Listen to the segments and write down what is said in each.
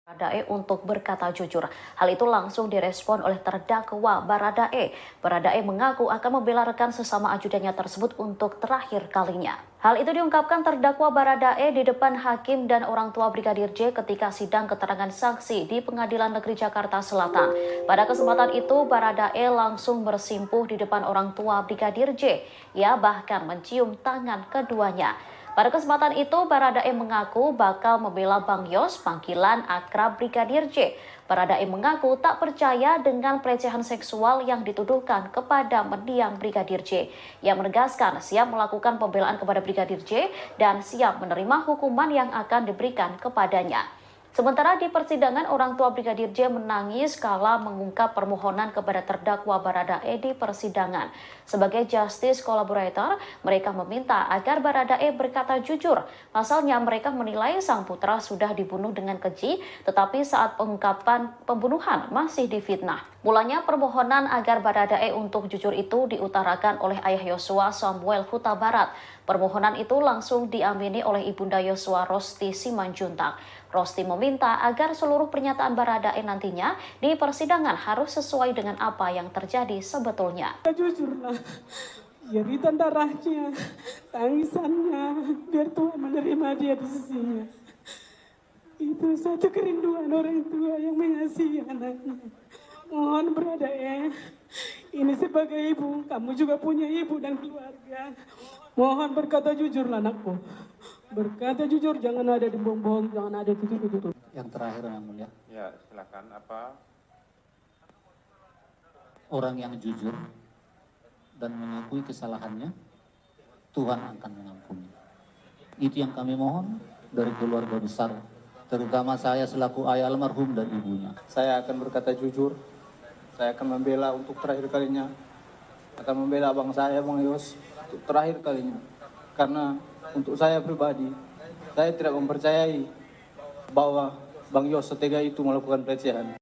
Baradae untuk berkata jujur. Hal itu langsung direspon oleh terdakwa Baradae. Baradae mengaku akan membela rekan sesama ajudannya tersebut untuk terakhir kalinya. Hal itu diungkapkan terdakwa Baradae di depan hakim dan orang tua Brigadir J ketika sidang keterangan saksi di Pengadilan Negeri Jakarta Selatan. Pada kesempatan itu, Baradae langsung bersimpuh di depan orang tua Brigadir J. Ia bahkan mencium tangan keduanya. Pada kesempatan itu, Baradae mengaku bakal membela Bang Yos, panggilan akrab Brigadir J. Baradae mengaku tak percaya dengan pelecehan seksual yang dituduhkan kepada mendiang Brigadir J. Ia menegaskan siap melakukan pembelaan kepada Brigadir J dan siap menerima hukuman yang akan diberikan kepadanya. Sementara di persidangan, orang tua Brigadir J menangis kala mengungkap permohonan kepada terdakwa Baradae di persidangan. Sebagai justice collaborator, mereka meminta agar Baradae berkata jujur. Pasalnya mereka menilai sang putra sudah dibunuh dengan keji, tetapi saat pengungkapan pembunuhan masih difitnah. Mulanya permohonan agar Baradae untuk jujur itu diutarakan oleh ayah Yosua Samuel Huta Barat. Permohonan itu langsung diamini oleh ibunda Yosua Rosti Simanjuntak. Rosti meminta agar seluruh pernyataan Baradae nantinya di persidangan harus sesuai dengan apa yang terjadi sebetulnya. Jujurlah, jeritan darahnya, tangisannya, biar Tuhan menerima dia di sisinya. Itu satu kerinduan orang tua yang mengasihi anaknya. Mohon Baradae, ini sebagai ibu, kamu juga punya ibu dan keluarga. Mohon berkata jujurlah anakku. Berkata jujur, jangan ada bohong-bohong, jangan ada tutup-tutup. Yang terakhir yang mulia. Ya, silakan. Apa? Orang yang jujur dan mengakui kesalahannya, Tuhan akan mengampuni. Itu yang kami mohon dari keluarga besar, terutama saya selaku ayah almarhum dan ibunya. Saya akan berkata jujur, saya akan membela untuk terakhir kalinya, akan membela abang saya, Bang Yos, untuk terakhir kalinya. Karena untuk saya pribadi, saya tidak mempercayai bahwa Bang Yos setega itu melakukan pelecehan.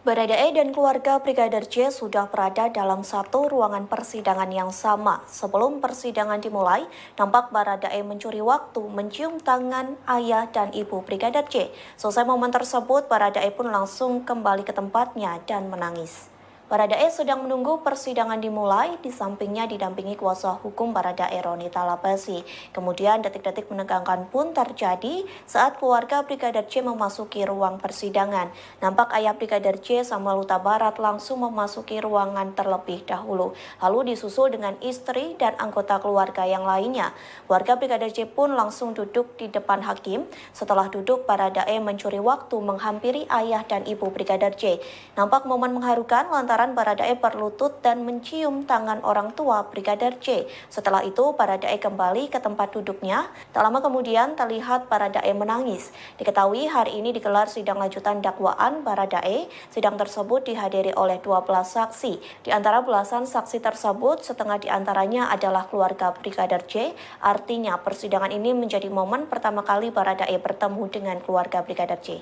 Baradae dan keluarga Brigadir J sudah berada dalam satu ruangan persidangan yang sama. Sebelum persidangan dimulai, nampak Baradae mencuri waktu mencium tangan ayah dan ibu Brigadir J. Selesai momen tersebut, Baradae pun langsung kembali ke tempatnya dan menangis. Baradae sedang menunggu persidangan dimulai, di sampingnya didampingi kuasa hukum Baradae Roni Talapesi. Kemudian detik-detik menegangkan pun terjadi saat keluarga Brigadir J memasuki ruang persidangan. Nampak ayah Brigadir J Samuel Huta Barat langsung memasuki ruangan terlebih dahulu, lalu disusul dengan istri dan anggota keluarga yang lainnya. Keluarga Brigadir J pun langsung duduk di depan hakim. Setelah duduk, Baradae mencuri waktu menghampiri ayah dan ibu Brigadir J. Nampak momen mengharukan lantaran Baradae berlutut dan mencium tangan orang tua Brigadir J. Setelah itu, Baradae kembali ke tempat duduknya. Tak lama kemudian terlihat Baradae menangis. Diketahui hari ini digelar sidang lanjutan dakwaan Baradae. Sidang tersebut dihadiri oleh 12 saksi. Di antara belasan saksi tersebut, setengah di antaranya adalah keluarga Brigadir J. Artinya persidangan ini menjadi momen pertama kali Baradae bertemu dengan keluarga Brigadir J.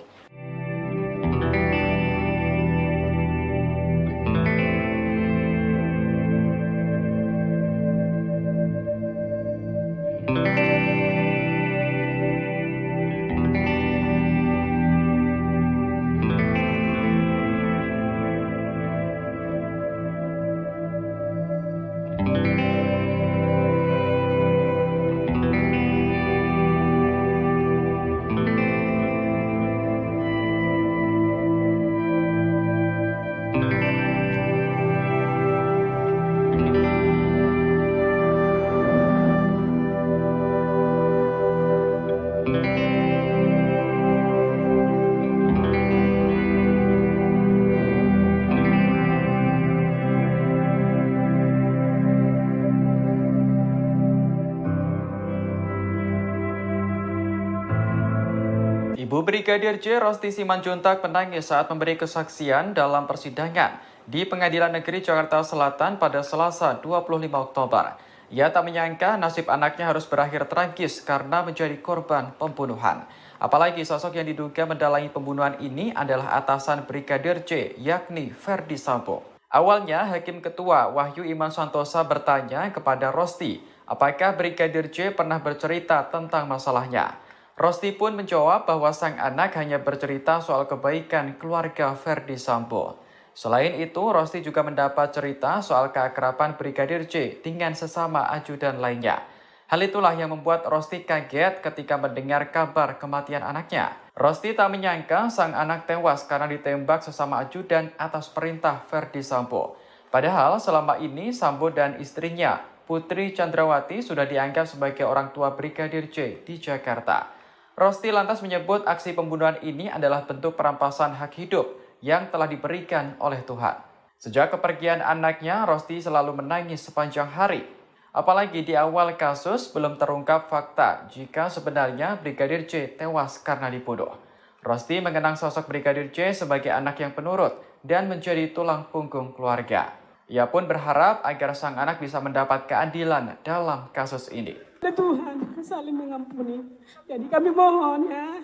Ibu Brigadir J Rosti Simanjuntak menangis saat memberi kesaksian dalam persidangan di Pengadilan Negeri Jakarta Selatan pada Selasa 25 Oktober. Ia tak menyangka nasib anaknya harus berakhir tragis karena menjadi korban pembunuhan. Apalagi sosok yang diduga mendalangi pembunuhan ini adalah atasan Brigadir J, yakni Ferdi Sambo. Awalnya, Hakim Ketua Wahyu Iman Santosa bertanya kepada Rosti, apakah Brigadir J pernah bercerita tentang masalahnya. Rosti pun menjawab bahwa sang anak hanya bercerita soal kebaikan keluarga Ferdi Sambo. Selain itu, Rosti juga mendapat cerita soal keakraban Brigadir J dengan sesama ajudan lainnya. Hal itulah yang membuat Rosti kaget ketika mendengar kabar kematian anaknya. Rosti tak menyangka sang anak tewas karena ditembak sesama ajudan atas perintah Ferdi Sambo. Padahal selama ini Sambo dan istrinya, Putri Chandrawati, sudah dianggap sebagai orang tua Brigadir J di Jakarta. Rosti lantas menyebut aksi pembunuhan ini adalah bentuk perampasan hak hidup yang telah diberikan oleh Tuhan. Sejak kepergian anaknya, Rosti selalu menangis sepanjang hari. Apalagi di awal kasus belum terungkap fakta jika sebenarnya Brigadir J tewas karena dibunuh. Rosti mengenang sosok Brigadir J sebagai anak yang penurut dan menjadi tulang punggung keluarga. Ia pun berharap agar sang anak bisa mendapat keadilan dalam kasus ini. Tuhan saling mengampuni. Jadi kami mohon ya,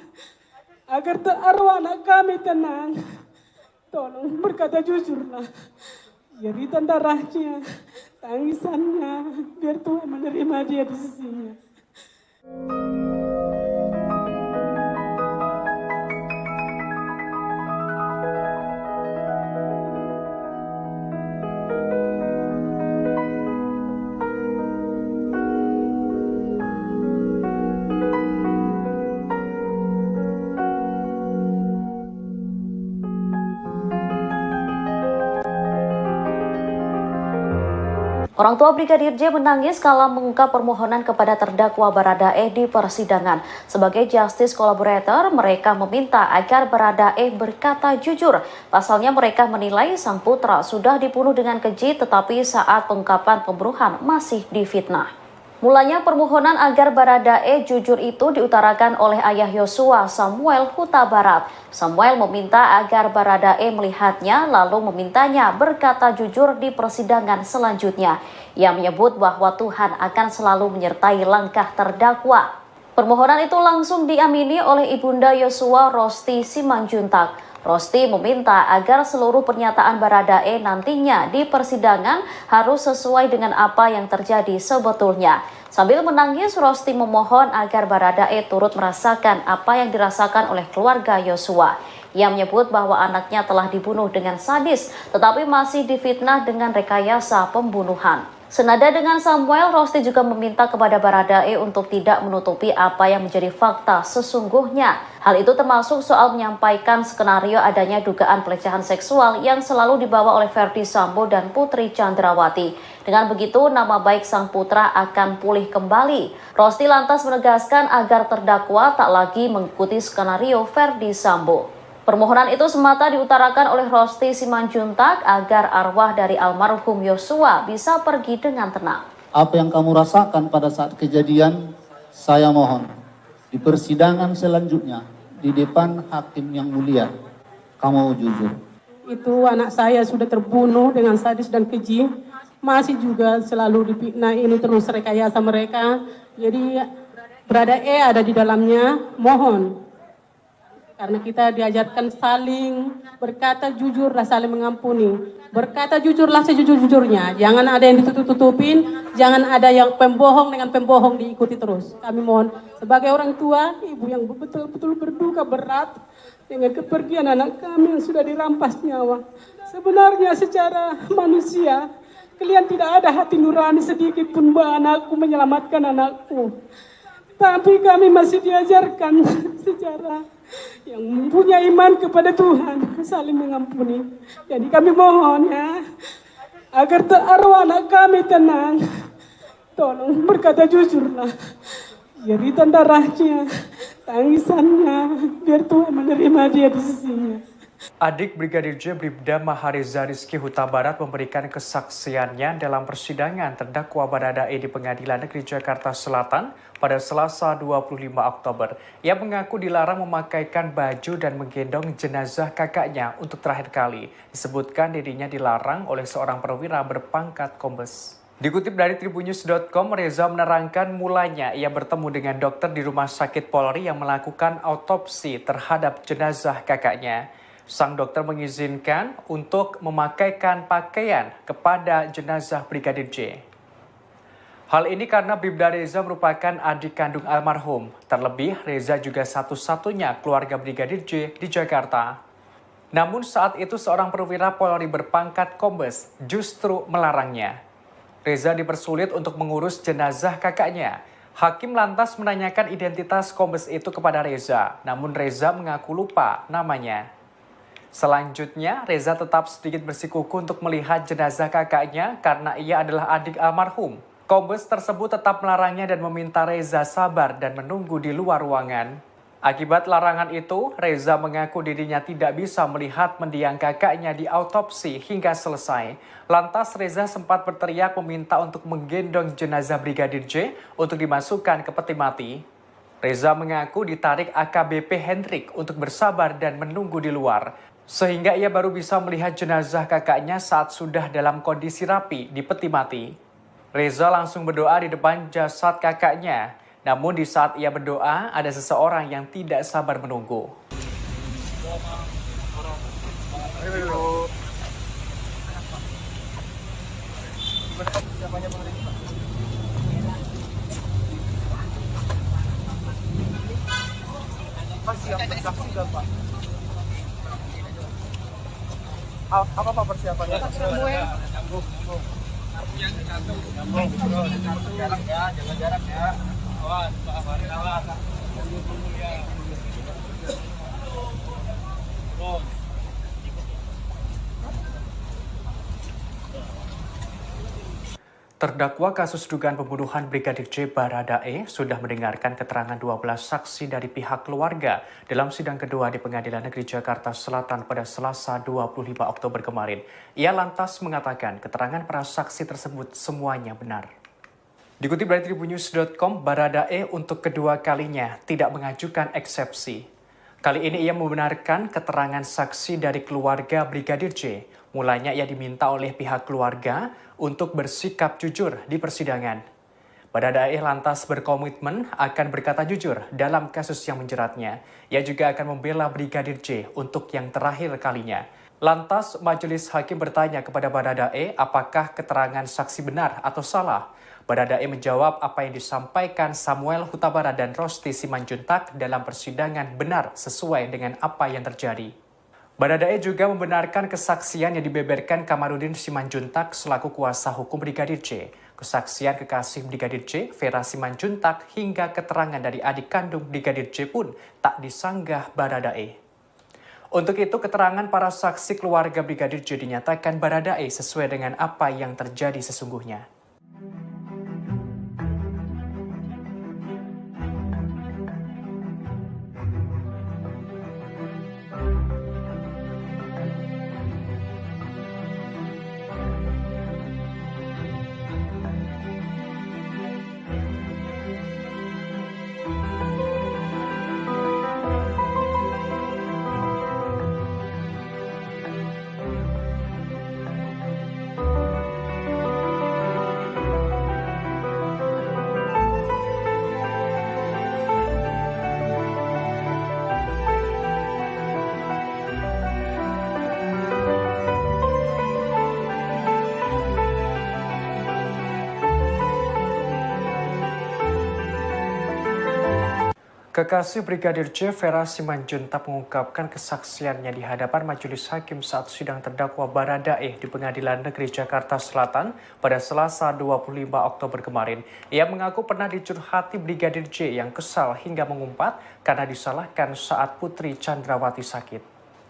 agar arwah anak kami tenang. Tolong berkata jujurlah. Jeritan darahnya, tangisannya, biar Tuhan menerima dia di sisinya. Orang tua Brigadir J menangis kala mengungkap permohonan kepada terdakwa Baradae di persidangan. Sebagai justice collaborator, mereka meminta agar Baradae berkata jujur. Pasalnya mereka menilai sang putra sudah dibunuh dengan keji, tetapi saat pengungkapan pembunuhan masih difitnah. Mulanya permohonan agar Baradae jujur itu diutarakan oleh ayah Yosua, Samuel Huta Barat. Samuel meminta agar Baradae melihatnya lalu memintanya berkata jujur di persidangan selanjutnya. Ia menyebut bahwa Tuhan akan selalu menyertai langkah terdakwa. Permohonan itu langsung diamini oleh Ibunda Yosua, Rosti Simanjuntak. Rosti meminta agar seluruh pernyataan Baradae nantinya di persidangan harus sesuai dengan apa yang terjadi sebetulnya. Sambil menangis, Rosti memohon agar Baradae turut merasakan apa yang dirasakan oleh keluarga Yosua. Ia menyebut bahwa anaknya telah dibunuh dengan sadis, tetapi masih difitnah dengan rekayasa pembunuhan. Senada dengan Samuel, Rosti juga meminta kepada Baradae untuk tidak menutupi apa yang menjadi fakta sesungguhnya. Hal itu termasuk soal menyampaikan skenario adanya dugaan pelecehan seksual yang selalu dibawa oleh Ferdi Sambo dan Putri Chandrawati. Dengan begitu, nama baik sang putra akan pulih kembali. Rosti lantas menegaskan agar terdakwa tak lagi mengikuti skenario Ferdi Sambo. Permohonan itu semata diutarakan oleh Rosti Simanjuntak agar arwah dari almarhum Yosua bisa pergi dengan tenang. Apa yang kamu rasakan pada saat kejadian, saya mohon di persidangan selanjutnya di depan hakim yang mulia, kamu jujur. Itu anak saya sudah terbunuh dengan sadis dan keji, masih juga selalu difitnah, ini terus rekayasa mereka. Jadi Baradae ada di dalamnya, mohon. Karena kita diajarkan saling berkata jujur dan saling mengampuni. Berkata jujurlah sejujur-jujurnya. Jangan ada yang ditutup-tutupin, jangan ada yang pembohong dengan pembohong diikuti terus. Kami mohon sebagai orang tua, ibu yang betul-betul berduka berat dengan kepergian anak kami yang sudah dirampas nyawa. Sebenarnya secara manusia, kalian tidak ada hati nurani sedikit pun bahwa anakku menyelamatkan anakku. Tapi kami masih diajarkan secara yang mempunyai iman kepada Tuhan, saling mengampuni. Jadi kami mohon ya, agar arwah anak kami tenang. Tolong berkata jujurlah. Jeritan darahnya, tangisannya, biar Tuhan menerima dia di sisinya. Adik Brigadir J, Bribda Mahariza Rizky Huta Barat memberikan kesaksiannya dalam persidangan terdakwa Baradae di Pengadilan Negeri Jakarta Selatan pada Selasa 25 Oktober. Ia mengaku dilarang memakaikan baju dan menggendong jenazah kakaknya untuk terakhir kali. Disebutkan dirinya dilarang oleh seorang perwira berpangkat kombes. Dikutip dari tribunnews.com, Reza menerangkan mulanya ia bertemu dengan dokter di rumah sakit Polri yang melakukan autopsi terhadap jenazah kakaknya. Sang dokter mengizinkan untuk memakaikan pakaian kepada jenazah Brigadir J. Hal ini karena Bribda Reza merupakan adik kandung almarhum. Terlebih, Reza juga satu-satunya keluarga Brigadir J di Jakarta. Namun saat itu seorang perwira Polri berpangkat Kombes justru melarangnya. Reza dipersulit untuk mengurus jenazah kakaknya. Hakim lantas menanyakan identitas Kombes itu kepada Reza, namun Reza mengaku lupa namanya. Selanjutnya, Reza tetap sedikit bersikukuh untuk melihat jenazah kakaknya karena ia adalah adik almarhum. Kombes tersebut tetap melarangnya dan meminta Reza sabar dan menunggu di luar ruangan. Akibat larangan itu, Reza mengaku dirinya tidak bisa melihat mendiang kakaknya di autopsi hingga selesai. Lantas Reza sempat berteriak meminta untuk menggendong jenazah Brigadir J untuk dimasukkan ke peti mati. Reza mengaku ditarik AKBP Hendrik untuk bersabar dan menunggu di luar, sehingga ia baru bisa melihat jenazah kakaknya saat sudah dalam kondisi rapi di peti mati. Reza langsung berdoa di depan jasad kakaknya. Namun di saat ia berdoa, ada seseorang yang tidak sabar menunggu. Apa persiapannya? Jaga jarak ya. Terdakwa kasus dugaan pembunuhan Brigadir J Baradae sudah mendengarkan keterangan 12 saksi dari pihak keluarga dalam sidang kedua di Pengadilan Negeri Jakarta Selatan pada Selasa 25 Oktober kemarin. Ia lantas mengatakan keterangan para saksi tersebut semuanya benar. Dikutip dari tribunnews.com, Baradae untuk kedua kalinya tidak mengajukan eksepsi. Kali ini ia membenarkan keterangan saksi dari keluarga Brigadir J. Mulanya ia diminta oleh pihak keluarga untuk bersikap jujur di persidangan. Baradae lantas berkomitmen akan berkata jujur dalam kasus yang menjeratnya. Ia juga akan membela Brigadir J untuk yang terakhir kalinya. Lantas majelis hakim bertanya kepada Baradae apakah keterangan saksi benar atau salah. Baradae menjawab apa yang disampaikan Samuel Huta Barat dan Rosti Simanjuntak dalam persidangan benar sesuai dengan apa yang terjadi. Baradae juga membenarkan kesaksian yang dibeberkan Kamarudin Simanjuntak selaku kuasa hukum Brigadir J, kesaksian kekasih Brigadir J, Vera Simanjuntak, hingga keterangan dari adik kandung Brigadir J pun tak disanggah Baradae. Untuk itu, keterangan para saksi keluarga Brigadir J dinyatakan Baradae sesuai dengan apa yang terjadi sesungguhnya. Kekasih Brigadir J, Vera Simanjuntak mengungkapkan kesaksiannya di hadapan majelis hakim saat sidang terdakwa Baradae di Pengadilan Negeri Jakarta Selatan pada Selasa 25 Oktober kemarin. Ia mengaku pernah dicurhati Brigadir J yang kesal hingga mengumpat karena disalahkan saat Putri Chandrawati sakit.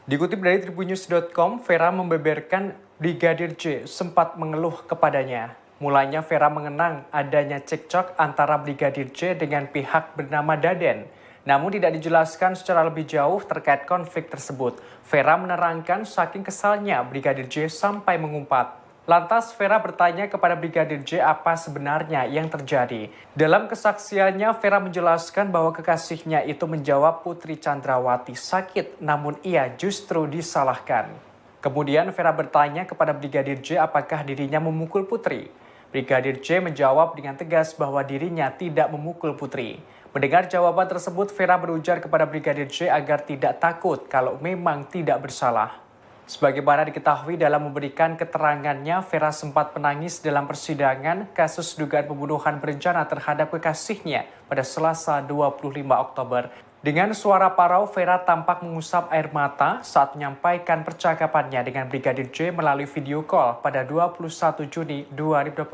Dikutip dari tribunnews.com, Vera membeberkan Brigadir J sempat mengeluh kepadanya. Mulanya Vera mengenang adanya cekcok antara Brigadir J dengan pihak bernama Daden. Namun tidak dijelaskan secara lebih jauh terkait konflik tersebut. Vera menerangkan saking kesalnya Brigadir J sampai mengumpat. Lantas Vera bertanya kepada Brigadir J apa sebenarnya yang terjadi. Dalam kesaksiannya, Vera menjelaskan bahwa kekasihnya itu menjawab Putri Chandrawati sakit, namun ia justru disalahkan. Kemudian Vera bertanya kepada Brigadir J apakah dirinya memukul Putri. Brigadir J menjawab dengan tegas bahwa dirinya tidak memukul Putri. Mendengar jawaban tersebut, Vera berujar kepada Brigadir J agar tidak takut kalau memang tidak bersalah. Sebagaimana diketahui dalam memberikan keterangannya, Vera sempat menangis dalam persidangan kasus dugaan pembunuhan berencana terhadap kekasihnya pada Selasa 25 Oktober. Dengan suara parau, Vera tampak mengusap air mata saat menyampaikan percakapannya dengan Brigadir J melalui video call pada 21 Juni 2022.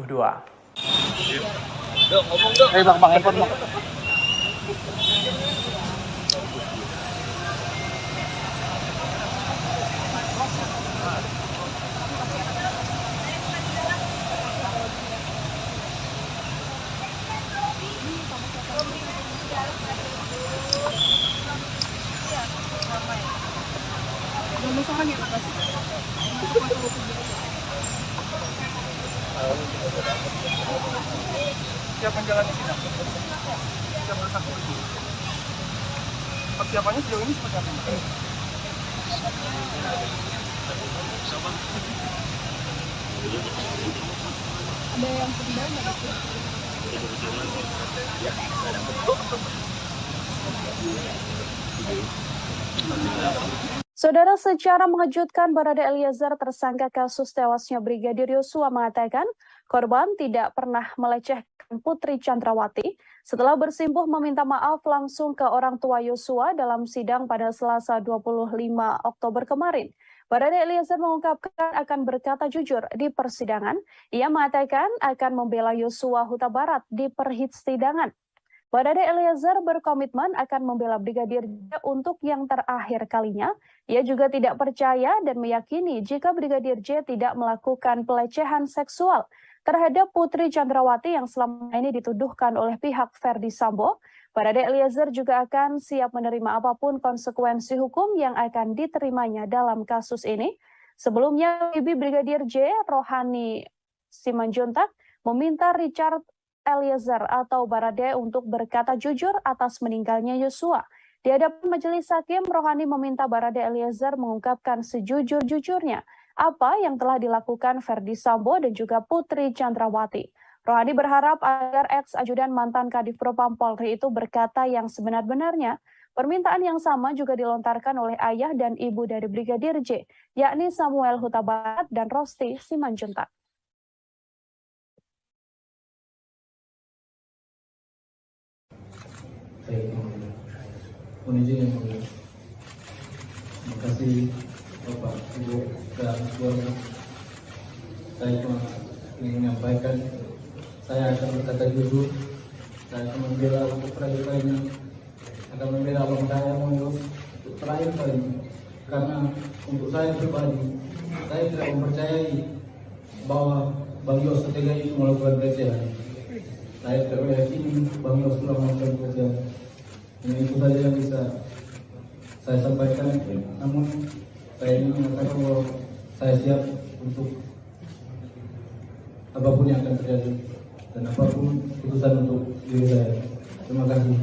Siapa jalan di sini? Siapa bersaksi di sini? Persiapannya sejauh ini seperti apa? Ada yang sedang nggak? Saudara, secara mengejutkan, Barada Eliezer, tersangka kasus tewasnya Brigadir Yosua, mengatakan korban tidak pernah melecehkan Putri Chandrawati setelah bersimpuh meminta maaf langsung ke orang tua Yosua dalam sidang pada Selasa 25 Oktober kemarin. Barada Eliezer mengungkapkan akan berkata jujur di persidangan. Ia mengatakan akan membela Yosua Huta Barat di persidangan. Barada Eliezer berkomitmen akan membela Brigadir J untuk yang terakhir kalinya. Ia juga tidak percaya dan meyakini jika Brigadir J tidak melakukan pelecehan seksual terhadap Putri Chandrawati yang selama ini dituduhkan oleh pihak Ferdi Sambo. Barada Eliezer juga akan siap menerima apapun konsekuensi hukum yang akan diterimanya dalam kasus ini. Sebelumnya, Bibi Brigadir J, Rohani Simanjuntak, meminta Richard Eliezer atau Barada untuk berkata jujur atas meninggalnya Yosua. Di hadapan majelis hakim, Rohani meminta Barada Eliezer mengungkapkan sejujur-jujurnya apa yang telah dilakukan Ferdi Sambo dan juga Putri Chandrawati. Rohani berharap agar ex-ajudan mantan Kadif Propam Polri itu berkata yang sebenar-benarnya. Permintaan yang sama juga dilontarkan oleh ayah dan ibu dari Brigadir J, yakni Samuel Huta Barat dan Rosti Simanjuntak. Mohon izin yang mulia. Terima kasih Bapak, Ibu, dan keluarga. Saya cuma ingin menyampaikan, saya akan berkata jujur, saya akan membela untuk terakhir kalinya, akan membela abang saya untuk terakhir kalinya. Karena untuk saya pribadi, saya tidak mempercayai bahwa Bang Yos Tega itu melakukan pelecehan. Saya tidak meyakini Bang Yos telah melakukan pelecehan. Ini itu saja yang bisa saya sampaikan. Namun saya ingin mengatakan bahwa saya siap untuk apapun yang akan terjadi dan apapun keputusan untuk diri saya. Terima kasih.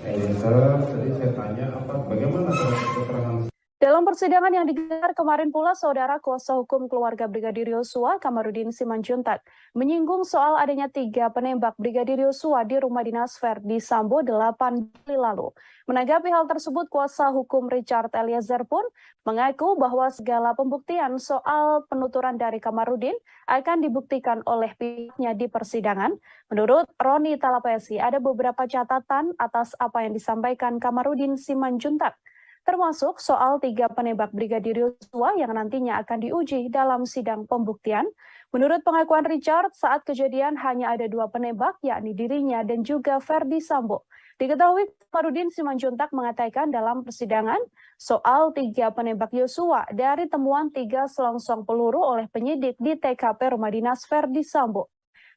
Tadi saya tanya bagaimana keterangan. Dalam persidangan yang digelar kemarin pula, saudara kuasa hukum keluarga Brigadir Yosua, Kamarudin Simanjuntak, menyinggung soal adanya 3 penembak Brigadir Yosua di rumah dinas Ferdi Sambo 8 Juli lalu. Menanggapi hal tersebut, kuasa hukum Richard Eliezer pun mengaku bahwa segala pembuktian soal penuturan dari Kamarudin akan dibuktikan oleh pihaknya di persidangan. Menurut Roni Talapesi, ada beberapa catatan atas apa yang disampaikan Kamarudin Simanjuntak, termasuk soal 3 penembak Brigadir Yosua yang nantinya akan diuji dalam sidang pembuktian. Menurut pengakuan Richard, saat kejadian hanya ada 2 penembak, yakni dirinya dan juga Ferdi Sambo. Diketahui Kamarudin Simanjuntak mengatakan dalam persidangan soal 3 penembak Yosua dari temuan 3 selongsong peluru oleh penyidik di TKP rumah dinas Ferdi Sambo.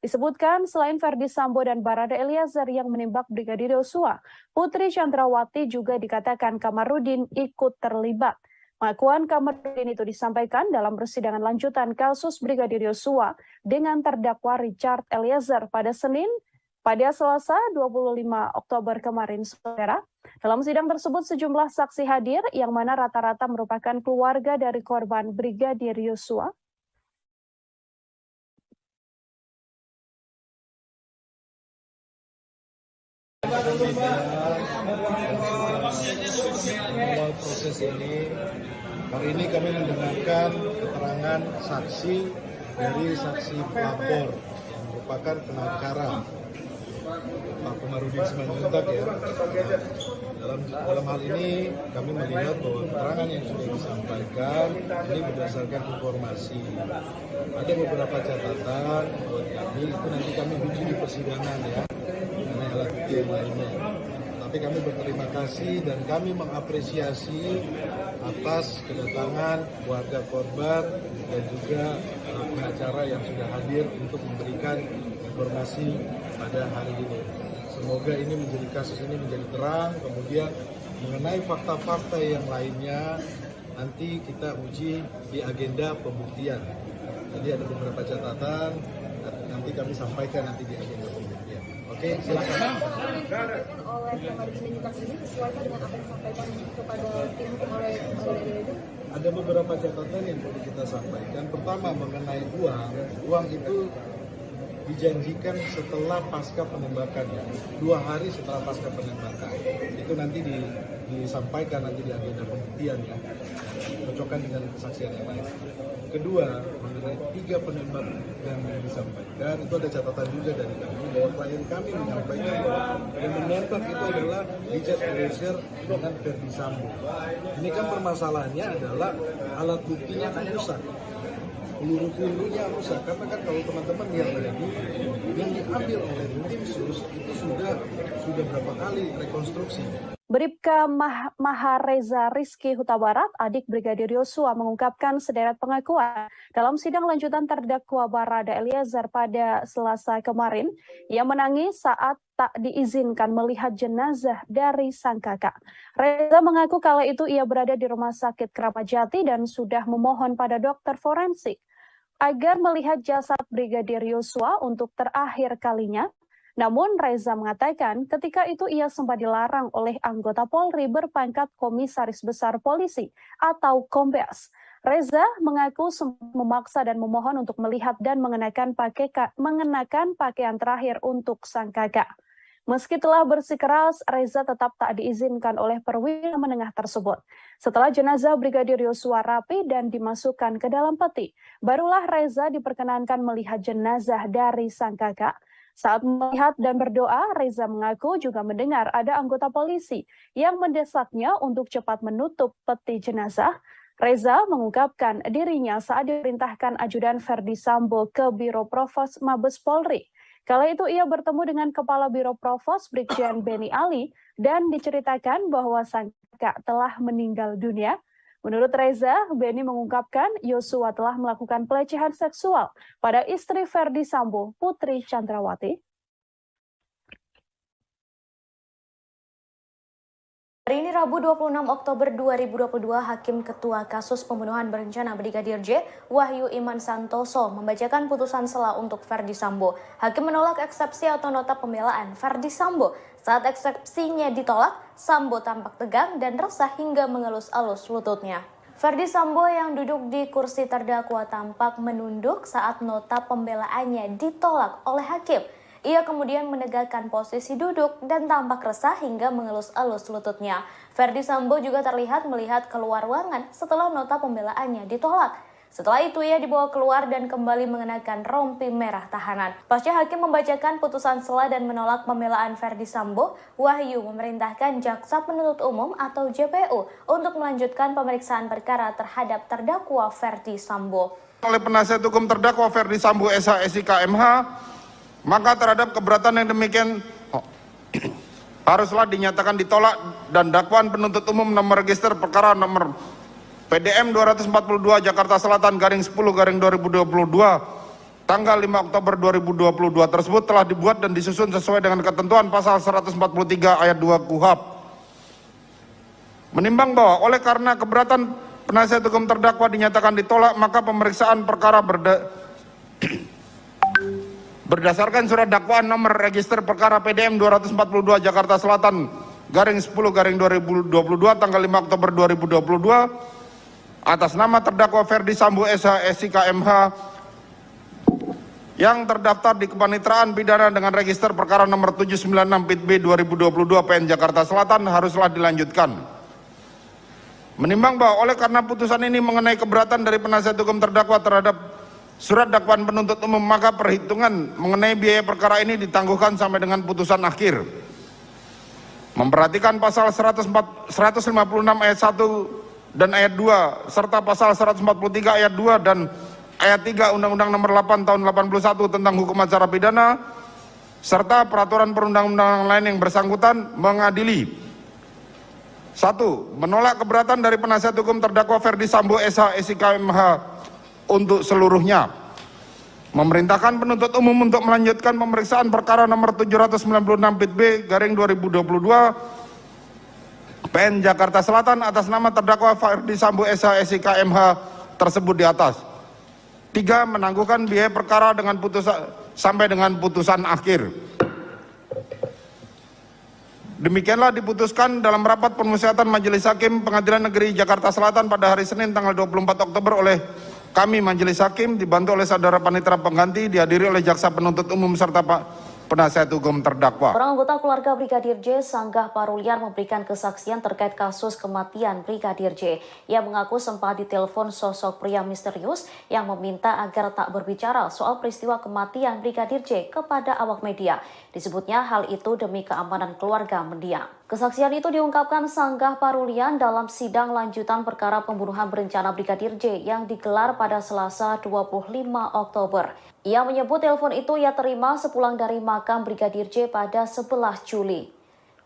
Disebutkan selain Ferdi Sambo dan Barada Eliezer yang menembak Brigadir Yosua, Putri Chandrawati juga dikatakan Kamarudin ikut terlibat. Pengakuan Kamarudin itu disampaikan dalam persidangan lanjutan kasus Brigadir Yosua dengan terdakwa Richard Eliezer pada Selasa 25 Oktober kemarin, saudara. Dalam sidang tersebut sejumlah saksi hadir yang mana rata-rata merupakan keluarga dari korban Brigadir Yosua. Proses ini Hari ini kami mendengarkan keterangan saksi dari saksi pelapor yang merupakan pengacara Pak Komarudin Simanjuntak ya. Dalam hal ini kami melihat bahwa keterangan yang sudah disampaikan ini berdasarkan informasi. Ada beberapa catatan buat kami, itu nanti kami uji di persidangan ya, mengenai alat bukti yang lainnya. Tapi kami berterima kasih dan kami mengapresiasi atas kedatangan keluarga korban dan juga pengacara yang sudah hadir untuk memberikan informasi pada hari ini. Semoga ini menjadi kasus ini menjadi terang, kemudian mengenai fakta-fakta yang lainnya nanti kita uji di agenda pembuktian. Jadi ada beberapa catatan, nanti kami sampaikan nanti di agenda pembuktian. Oke, silakan. Oleh Komarudin Simanjuntak ini sesuaikan dengan apa yang disampaikan kepada tim oleh itu? Ada beberapa catatan yang perlu kita sampaikan. Pertama mengenai uang itu dijanjikan setelah pasca penembakan ya, 2 hari setelah pasca penembakan. Itu nanti disampaikan nanti di agenda pembuktian ya, cocokkan dengan kesaksian yang lain. Kedua, mengenai 3 penembak yang disampaikan, itu ada catatan juga dari kami bahwa klien kami menyampaikan bahwa yang menembak itu adalah Richard Eliezer dengan Ferdi Sambo. Ini kan permasalahannya adalah alat buktinya kan rusak. Peluru-pelurunya rusak, karena kan kalau teman-teman lihat lagi yang diambil oleh tim sus itu sudah berapa kali rekonstruksi. Bribka Mahareza Rizky Huta Barat, adik Brigadir Yosua, mengungkapkan sederet pengakuan dalam sidang lanjutan terdakwa Barada Eliezer pada Selasa kemarin. Ia menangis saat tak diizinkan melihat jenazah dari sang kakak. Reza mengaku kala itu ia berada di Rumah Sakit Kramat Jati dan sudah memohon pada dokter forensik agar melihat jasad Brigadir Yosua untuk terakhir kalinya. Namun Reza mengatakan ketika itu ia sempat dilarang oleh anggota Polri berpangkat Komisaris Besar Polisi atau Kombes. Reza mengaku sempat memaksa dan memohon untuk melihat dan mengenakan pakaian terakhir untuk sang kakak. Meski telah bersikeras, Reza tetap tak diizinkan oleh perwira menengah tersebut. Setelah jenazah Brigadir Yosua rapi dan dimasukkan ke dalam peti, barulah Reza diperkenankan melihat jenazah dari sang kakak. Saat melihat dan berdoa, Reza mengaku juga mendengar ada anggota polisi yang mendesaknya untuk cepat menutup peti jenazah. Reza mengungkapkan dirinya saat diperintahkan ajudan Ferdi Sambo ke Biro Provos Mabes Polri. Kala itu ia bertemu dengan Kepala Biro Provos Brigjen Beni Ali dan diceritakan bahwa sang kakak telah meninggal dunia. Menurut Reza, Beni mengungkapkan Yosua telah melakukan pelecehan seksual pada istri Ferdi Sambo, Putri Chandrawati. Hari ini Rabu 26 Oktober 2022, Hakim Ketua Kasus Pembunuhan Berencana Brigadir J, Wahyu Iman Santoso, membacakan putusan sela untuk Ferdi Sambo. Hakim menolak eksepsi atau nota pembelaan Ferdi Sambo. Saat eksepsinya ditolak, Sambo tampak tegang dan resah hingga mengelus-elus lututnya. Ferdi Sambo yang duduk di kursi terdakwa tampak menunduk saat nota pembelaannya ditolak oleh hakim. Ia kemudian menegakkan posisi duduk dan tampak resah hingga mengelus-elus lututnya. Ferdi Sambo juga terlihat melihat keluar ruangan setelah nota pembelaannya ditolak. Setelah itu ia dibawa keluar dan kembali mengenakan rompi merah tahanan. Pasca hakim membacakan putusan sela dan menolak pembelaan Ferdi Sambo, Wahyu memerintahkan Jaksa Penuntut Umum atau JPU untuk melanjutkan pemeriksaan perkara terhadap terdakwa Ferdi Sambo. Oleh penasihat hukum terdakwa Ferdi Sambo SH SIK MH, maka terhadap keberatan yang demikian haruslah dinyatakan ditolak dan dakwaan penuntut umum nomor register perkara nomor PDM 242 Jakarta Selatan _10/2022 tanggal 5 Oktober 2022 tersebut telah dibuat dan disusun sesuai dengan ketentuan pasal 143 ayat 2 KUHP. Menimbang bahwa oleh karena keberatan penasihat hukum terdakwa dinyatakan ditolak, maka pemeriksaan perkara berdasarkan surat dakwaan nomor register perkara PDM 242 Jakarta Selatan _10/2022 tanggal 5 Oktober 2022 atas nama terdakwa Ferdi Sambo SH SIK MH yang terdaftar di Kepanitraan Pidana dengan register perkara nomor 796 PIT B 2022 PN Jakarta Selatan haruslah dilanjutkan. Menimbang bahwa oleh karena putusan ini mengenai keberatan dari penasihat hukum terdakwa terhadap surat dakwaan penuntut umum, maka perhitungan mengenai biaya perkara ini ditangguhkan sampai dengan putusan akhir. Memperhatikan pasal 156 ayat 1 dan ayat 2 serta pasal 143 ayat 2 dan ayat 3 Undang-Undang Nomor 8 Tahun 81 tentang Hukum Acara Pidana serta peraturan perundang-undangan lain yang bersangkutan, mengadili: 1. Menolak keberatan dari penasihat hukum terdakwa Ferdi Sambo SH SIK MH untuk seluruhnya. Memerintahkan penuntut umum untuk melanjutkan pemeriksaan perkara nomor 796 Pit B garing 2022 PN Jakarta Selatan atas nama terdakwa Ferdi Sambo SH SIK MH tersebut di atas. 3. Menangguhkan biaya perkara dengan sampai dengan putusan akhir. Demikianlah diputuskan dalam rapat permusyawaratan Majelis Hakim Pengadilan Negeri Jakarta Selatan pada hari Senin tanggal 24 Oktober oleh kami Majelis Hakim dibantu oleh saudara panitera pengganti, dihadiri oleh jaksa penuntut umum serta penasihat hukum terdakwa. Orang anggota keluarga Brigadir J Sanggah Parulian memberikan kesaksian terkait kasus kematian Brigadir J. Ia mengaku sempat ditelepon sosok pria misterius yang meminta agar tak berbicara soal peristiwa kematian Brigadir J kepada awak media. Disebutnya hal itu demi keamanan keluarga mendiang. Kesaksian itu diungkapkan Sanggah Parulian dalam sidang lanjutan perkara pembunuhan berencana Brigadir J yang digelar pada Selasa 25 Oktober. Ia menyebut telepon itu ia terima sepulang dari makam Brigadir J pada 11 Juli.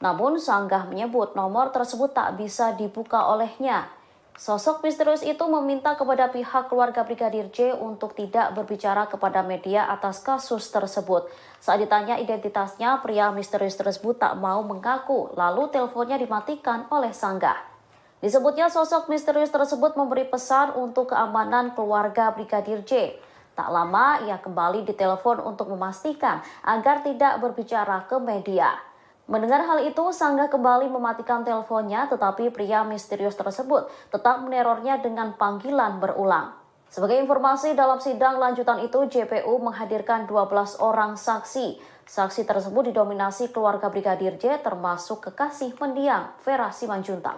Namun Sanggah menyebut nomor tersebut tak bisa dibuka olehnya. Sosok misterius itu meminta kepada pihak keluarga Brigadir J untuk tidak berbicara kepada media atas kasus tersebut. Saat ditanya identitasnya, pria misterius tersebut tak mau mengaku, lalu teleponnya dimatikan oleh Sanggah. Disebutnya sosok misterius tersebut memberi pesan untuk keamanan keluarga Brigadir J. Tak lama ia kembali ditelepon untuk memastikan agar tidak berbicara ke media. Mendengar hal itu, Sanggah kembali mematikan teleponnya, tetapi pria misterius tersebut tetap menerornya dengan panggilan berulang. Sebagai informasi, dalam sidang lanjutan itu, JPU menghadirkan 12 orang saksi. Saksi tersebut didominasi keluarga Brigadir J, termasuk kekasih mendiang Vera Simanjuntak.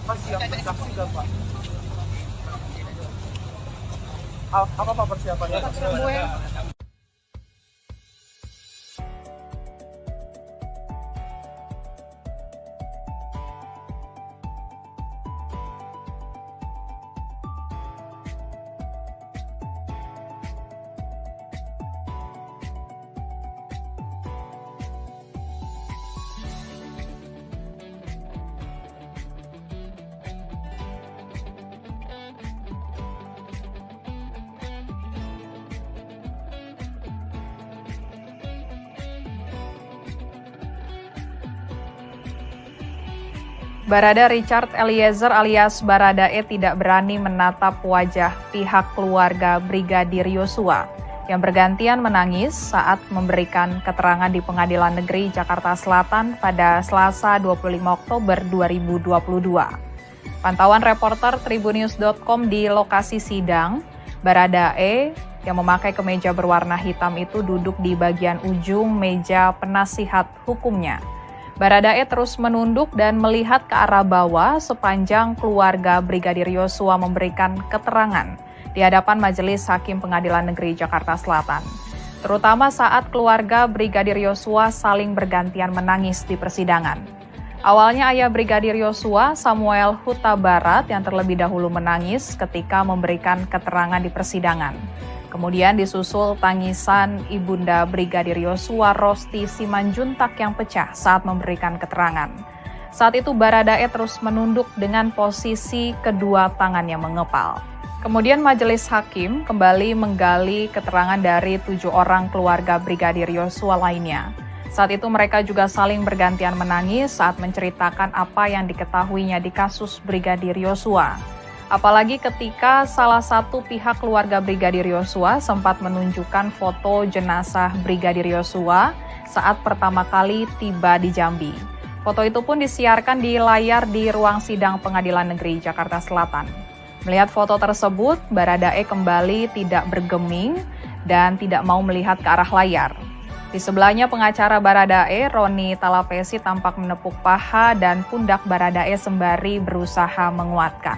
Mas siap bersaksi nggak Pak? Apa persiapannya? Barada Richard Eliezer alias Baradae tidak berani menatap wajah pihak keluarga Brigadir Yosua yang bergantian menangis saat memberikan keterangan di Pengadilan Negeri Jakarta Selatan pada Selasa 25 Oktober 2022. Pantauan reporter Tribunnews.com di lokasi sidang, Baradae yang memakai kemeja berwarna hitam itu duduk di bagian ujung meja penasihat hukumnya. Baradae terus menunduk dan melihat ke arah bawah sepanjang keluarga Brigadir Yosua memberikan keterangan di hadapan Majelis Hakim Pengadilan Negeri Jakarta Selatan. Terutama saat keluarga Brigadir Yosua saling bergantian menangis di persidangan. Awalnya ayah Brigadir Yosua, Samuel Huta Barat, yang terlebih dahulu menangis ketika memberikan keterangan di persidangan. Kemudian disusul tangisan ibunda Brigadir Yosua, Rosti Simanjuntak, yang pecah saat memberikan keterangan. Saat itu Baradae terus menunduk dengan posisi kedua tangannya mengepal. Kemudian Majelis Hakim kembali menggali keterangan dari 7 orang keluarga Brigadir Yosua lainnya. Saat itu mereka juga saling bergantian menangis saat menceritakan apa yang diketahuinya di kasus Brigadir Yosua. Apalagi ketika salah satu pihak keluarga Brigadir Yosua sempat menunjukkan foto jenazah Brigadir Yosua saat pertama kali tiba di Jambi. Foto itu pun disiarkan di layar di ruang sidang Pengadilan Negeri Jakarta Selatan. Melihat foto tersebut, Baradae kembali tidak bergeming dan tidak mau melihat ke arah layar. Di sebelahnya pengacara Baradae, Roni Talapesi, tampak menepuk paha dan pundak Baradae sembari berusaha menguatkan.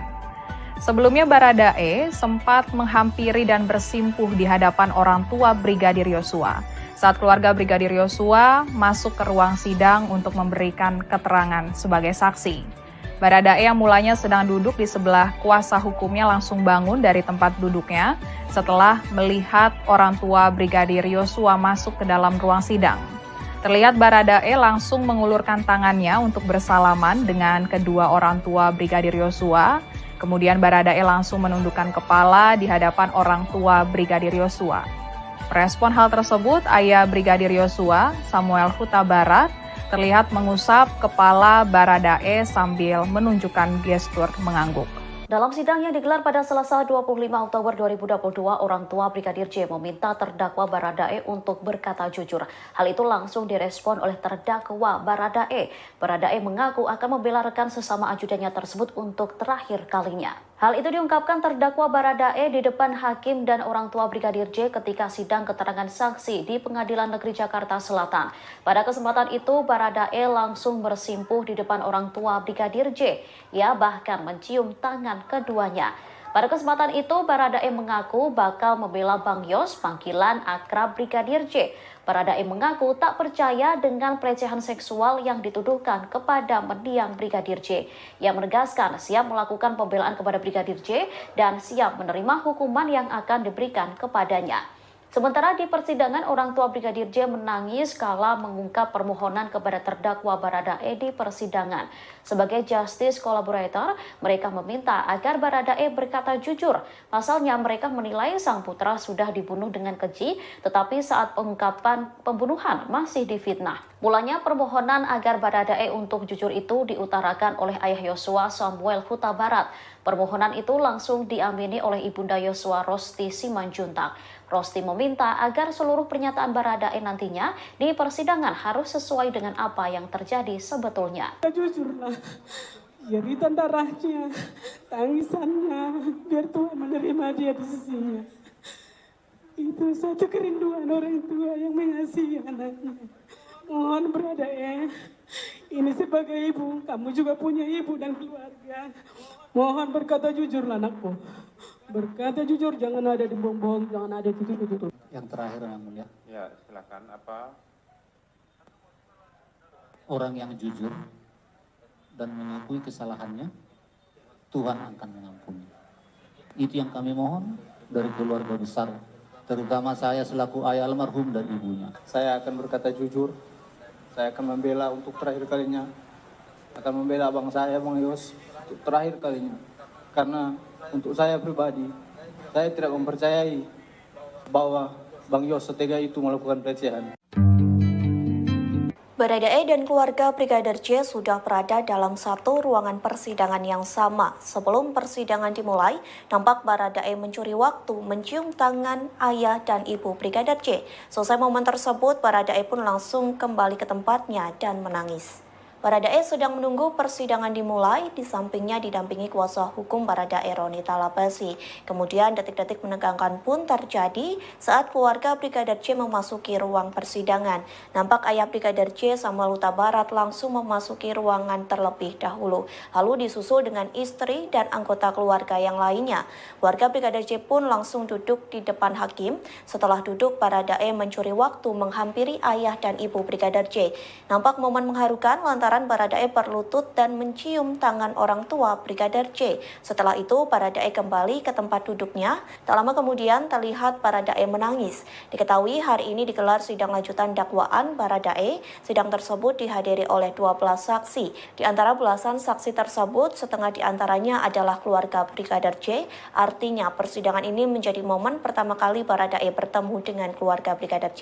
Sebelumnya Baradae sempat menghampiri dan bersimpuh di hadapan orang tua Brigadir Yosua saat keluarga Brigadir Yosua masuk ke ruang sidang untuk memberikan keterangan sebagai saksi. Baradae yang mulanya sedang duduk di sebelah kuasa hukumnya langsung bangun dari tempat duduknya setelah melihat orang tua Brigadir Yosua masuk ke dalam ruang sidang. Terlihat Baradae langsung mengulurkan tangannya untuk bersalaman dengan kedua orang tua Brigadir Yosua. Kemudian Baradae langsung menundukkan kepala di hadapan orang tua Brigadir Yosua. Merespon hal tersebut, ayah Brigadir Yosua, Samuel Huta Barat, terlihat mengusap kepala Baradae sambil menunjukkan gestur mengangguk. Dalam sidang yang digelar pada Selasa 25 Oktober 2022, orang tua Brigadir J meminta terdakwa Baradae untuk berkata jujur. Hal itu langsung direspon oleh terdakwa Baradae. Baradae mengaku akan membela rekan sesama ajudannya tersebut untuk terakhir kalinya. Hal itu diungkapkan terdakwa Baradae di depan hakim dan orang tua Brigadir J ketika sidang keterangan saksi di Pengadilan Negeri Jakarta Selatan. Pada kesempatan itu, Baradae langsung bersimpuh di depan orang tua Brigadir J. Ia bahkan mencium tangan keduanya. Pada kesempatan itu, Baradae mengaku bakal membela Bang Yos, panggilan akrab Brigadir J. Baradae mengaku tak percaya dengan pelecehan seksual yang dituduhkan kepada mendiang Brigadir J. Ia menegaskan siap melakukan pembelaan kepada Brigadir J dan siap menerima hukuman yang akan diberikan kepadanya. Sementara di persidangan, orang tua Brigadir J menangis kala mengungkap permohonan kepada terdakwa Baradae di persidangan. Sebagai justice collaborator, mereka meminta agar Baradae berkata jujur. Pasalnya mereka menilai sang putra sudah dibunuh dengan keji, tetapi saat pengungkapan pembunuhan masih difitnah. Mulanya permohonan agar Baradae untuk jujur itu diutarakan oleh ayah Yosua, Samuel Huta Barat. Permohonan itu langsung diamini oleh ibunda Yosua, Rosti Simanjuntak. Rosti meminta agar seluruh pernyataan Baradae nantinya di persidangan harus sesuai dengan apa yang terjadi sebetulnya. Jujurlah, jeritan darahnya, tangisannya, biar Tuhan menerima dia di sisinya. Itu satu kerinduan orang tua yang mengasihi anaknya. Mohon Baradae, ini sebagai ibu, kamu juga punya ibu dan keluarga. Mohon berkata jujurlah anakku. Berkata jujur, jangan ada dibohong-bohong, jangan ada tutup-tutup. Yang terakhir yang mulia. Ya, silakan. Apa? Orang yang jujur dan mengakui kesalahannya, Tuhan akan mengampuni. Itu yang kami mohon dari keluarga besar, terutama saya selaku ayah almarhum dan ibunya. Saya akan berkata jujur, saya akan membela untuk terakhir kalinya, akan membela abang saya, Bang Yos, untuk terakhir kalinya. Karena untuk saya pribadi, saya tidak mempercayai bahwa Bang Yos setega itu melakukan pelecehan. Baradae dan keluarga Brigadir J sudah berada dalam satu ruangan persidangan yang sama. Sebelum persidangan dimulai, nampak Baradae mencuri waktu mencium tangan ayah dan ibu Brigadir J. Selesai momen tersebut, Baradae pun langsung kembali ke tempatnya dan menangis. Baradae sedang menunggu persidangan dimulai, di sampingnya didampingi kuasa hukum Baradae, Roni Talapesi. Kemudian detik-detik menegangkan pun terjadi saat keluarga Brigadir J memasuki ruang persidangan. Nampak ayah Brigadir J, Samuel Huta Barat, langsung memasuki ruangan terlebih dahulu. Lalu disusul dengan istri dan anggota keluarga yang lainnya. Keluarga Brigadir J pun langsung duduk di depan hakim. Setelah duduk, Baradae mencuri waktu menghampiri ayah dan ibu Brigadir J. Nampak momen mengharukan lantaran Baradae berlutut dan mencium tangan orang tua Brigadir J. Setelah itu, Baradae kembali ke tempat duduknya. Tak lama kemudian terlihat Baradae menangis. Diketahui hari ini digelar sidang lanjutan dakwaan Baradae. Sidang tersebut dihadiri oleh 12 saksi. Di antara belasan saksi tersebut, setengah di antaranya adalah keluarga Brigadir J. Artinya, persidangan ini menjadi momen pertama kali Baradae bertemu dengan keluarga Brigadir J.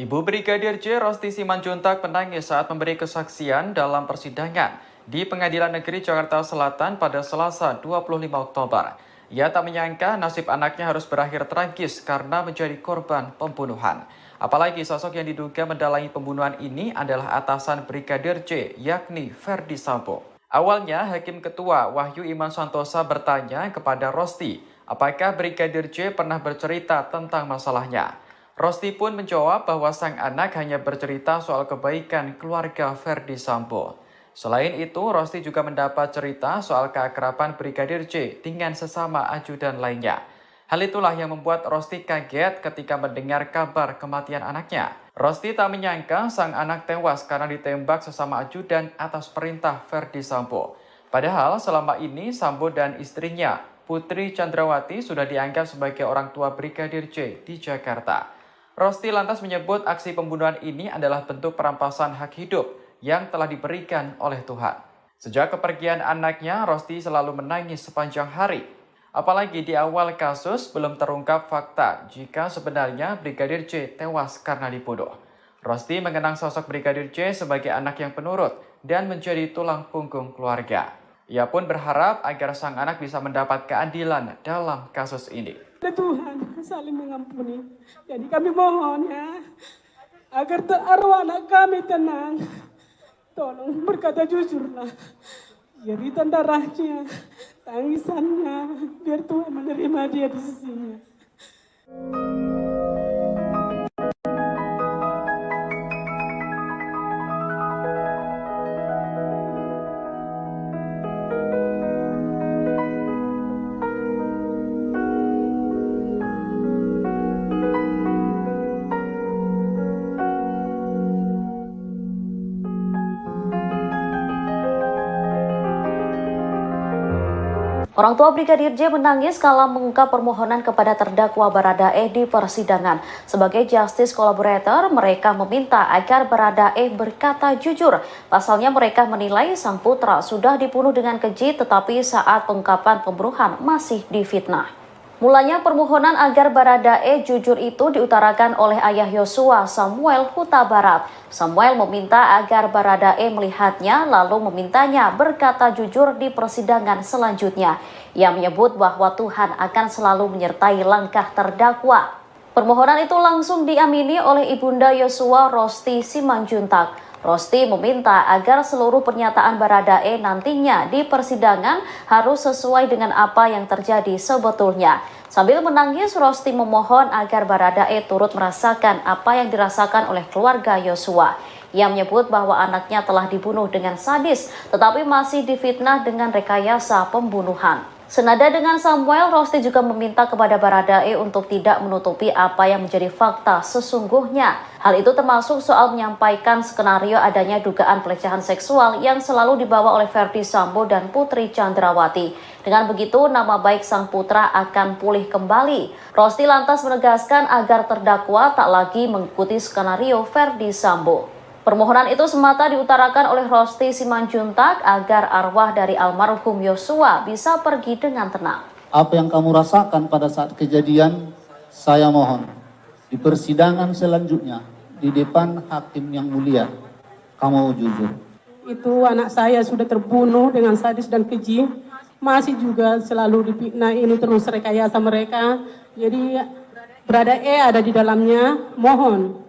Ibu Brigadir J. Rosti Simanjuntak menangis saat memberi kesaksian dalam persidangan di Pengadilan Negeri Jakarta Selatan pada Selasa 25 Oktober. Ia tak menyangka nasib anaknya harus berakhir tragis karena menjadi korban pembunuhan. Apalagi sosok yang diduga mendalangi pembunuhan ini adalah atasan Brigadir J, yakni Ferdi Sambo. Awalnya, Hakim Ketua Wahyu Iman Santosa bertanya kepada Rosti, apakah Brigadir J pernah bercerita tentang masalahnya. Rosti pun menjawab bahwa sang anak hanya bercerita soal kebaikan keluarga Ferdi Sambo. Selain itu, Rosti juga mendapat cerita soal keakraban Brigadir J dengan sesama ajudan lainnya. Hal itulah yang membuat Rosti kaget ketika mendengar kabar kematian anaknya. Rosti tak menyangka sang anak tewas karena ditembak sesama ajudan atas perintah Ferdi Sambo. Padahal selama ini Sambo dan istrinya, Putri Chandrawati, sudah dianggap sebagai orang tua Brigadir J di Jakarta. Rosti lantas menyebut aksi pembunuhan ini adalah bentuk perampasan hak hidup yang telah diberikan oleh Tuhan. Sejak kepergian anaknya, Rosti selalu menangis sepanjang hari. Apalagi di awal kasus belum terungkap fakta jika sebenarnya Brigadir J tewas karena dibunuh. Rosti mengenang sosok Brigadir J sebagai anak yang penurut dan menjadi tulang punggung keluarga. Ia pun berharap agar sang anak bisa mendapat keadilan dalam kasus ini. Tuhan saling mengampuni. Jadi kami mohon ya, agar arwah anak kami tenang. Tolong berkata jujurlah. Jeritan darahnya, tangisannya, biar Tuhan menerima dia di sisinya. Orang tua Brigadir J menangis kala mengungkap permohonan kepada terdakwa Baradae di persidangan. Sebagai justice collaborator, mereka meminta agar Baradae berkata jujur. Pasalnya mereka menilai sang putra sudah dibunuh dengan keji, tetapi saat pengungkapan pembunuhan masih difitnah. Mulanya permohonan agar Baradae jujur itu diutarakan oleh ayah Yosua, Samuel Huta Barat. Samuel meminta agar Baradae melihatnya lalu memintanya berkata jujur di persidangan selanjutnya. Ia menyebut bahwa Tuhan akan selalu menyertai langkah terdakwa. Permohonan itu langsung diamini oleh Ibunda Yosua, Rosti Simanjuntak. Rosti meminta agar seluruh pernyataan Baradae nantinya di persidangan harus sesuai dengan apa yang terjadi sebetulnya. Sambil menangis, Rosti memohon agar Baradae turut merasakan apa yang dirasakan oleh keluarga Yosua. Ia menyebut bahwa anaknya telah dibunuh dengan sadis, tetapi masih difitnah dengan rekayasa pembunuhan. Senada dengan Samuel, Rosti juga meminta kepada Baradae untuk tidak menutupi apa yang menjadi fakta sesungguhnya. Hal itu termasuk soal menyampaikan skenario adanya dugaan pelecehan seksual yang selalu dibawa oleh Ferdi Sambo dan Putri Chandrawati. Dengan begitu, nama baik sang putra akan pulih kembali. Rosti lantas menegaskan agar terdakwa tak lagi mengikuti skenario Ferdi Sambo. Permohonan itu semata diutarakan oleh Rosti Simanjuntak agar arwah dari almarhum Yosua bisa pergi dengan tenang. Apa yang kamu rasakan pada saat kejadian, saya mohon di persidangan selanjutnya di depan hakim yang mulia, kamu jujur. Itu anak saya sudah terbunuh dengan sadis dan keji, masih juga selalu difitnah, ini terus rekayasa mereka. Jadi Baradae ada di dalamnya, mohon.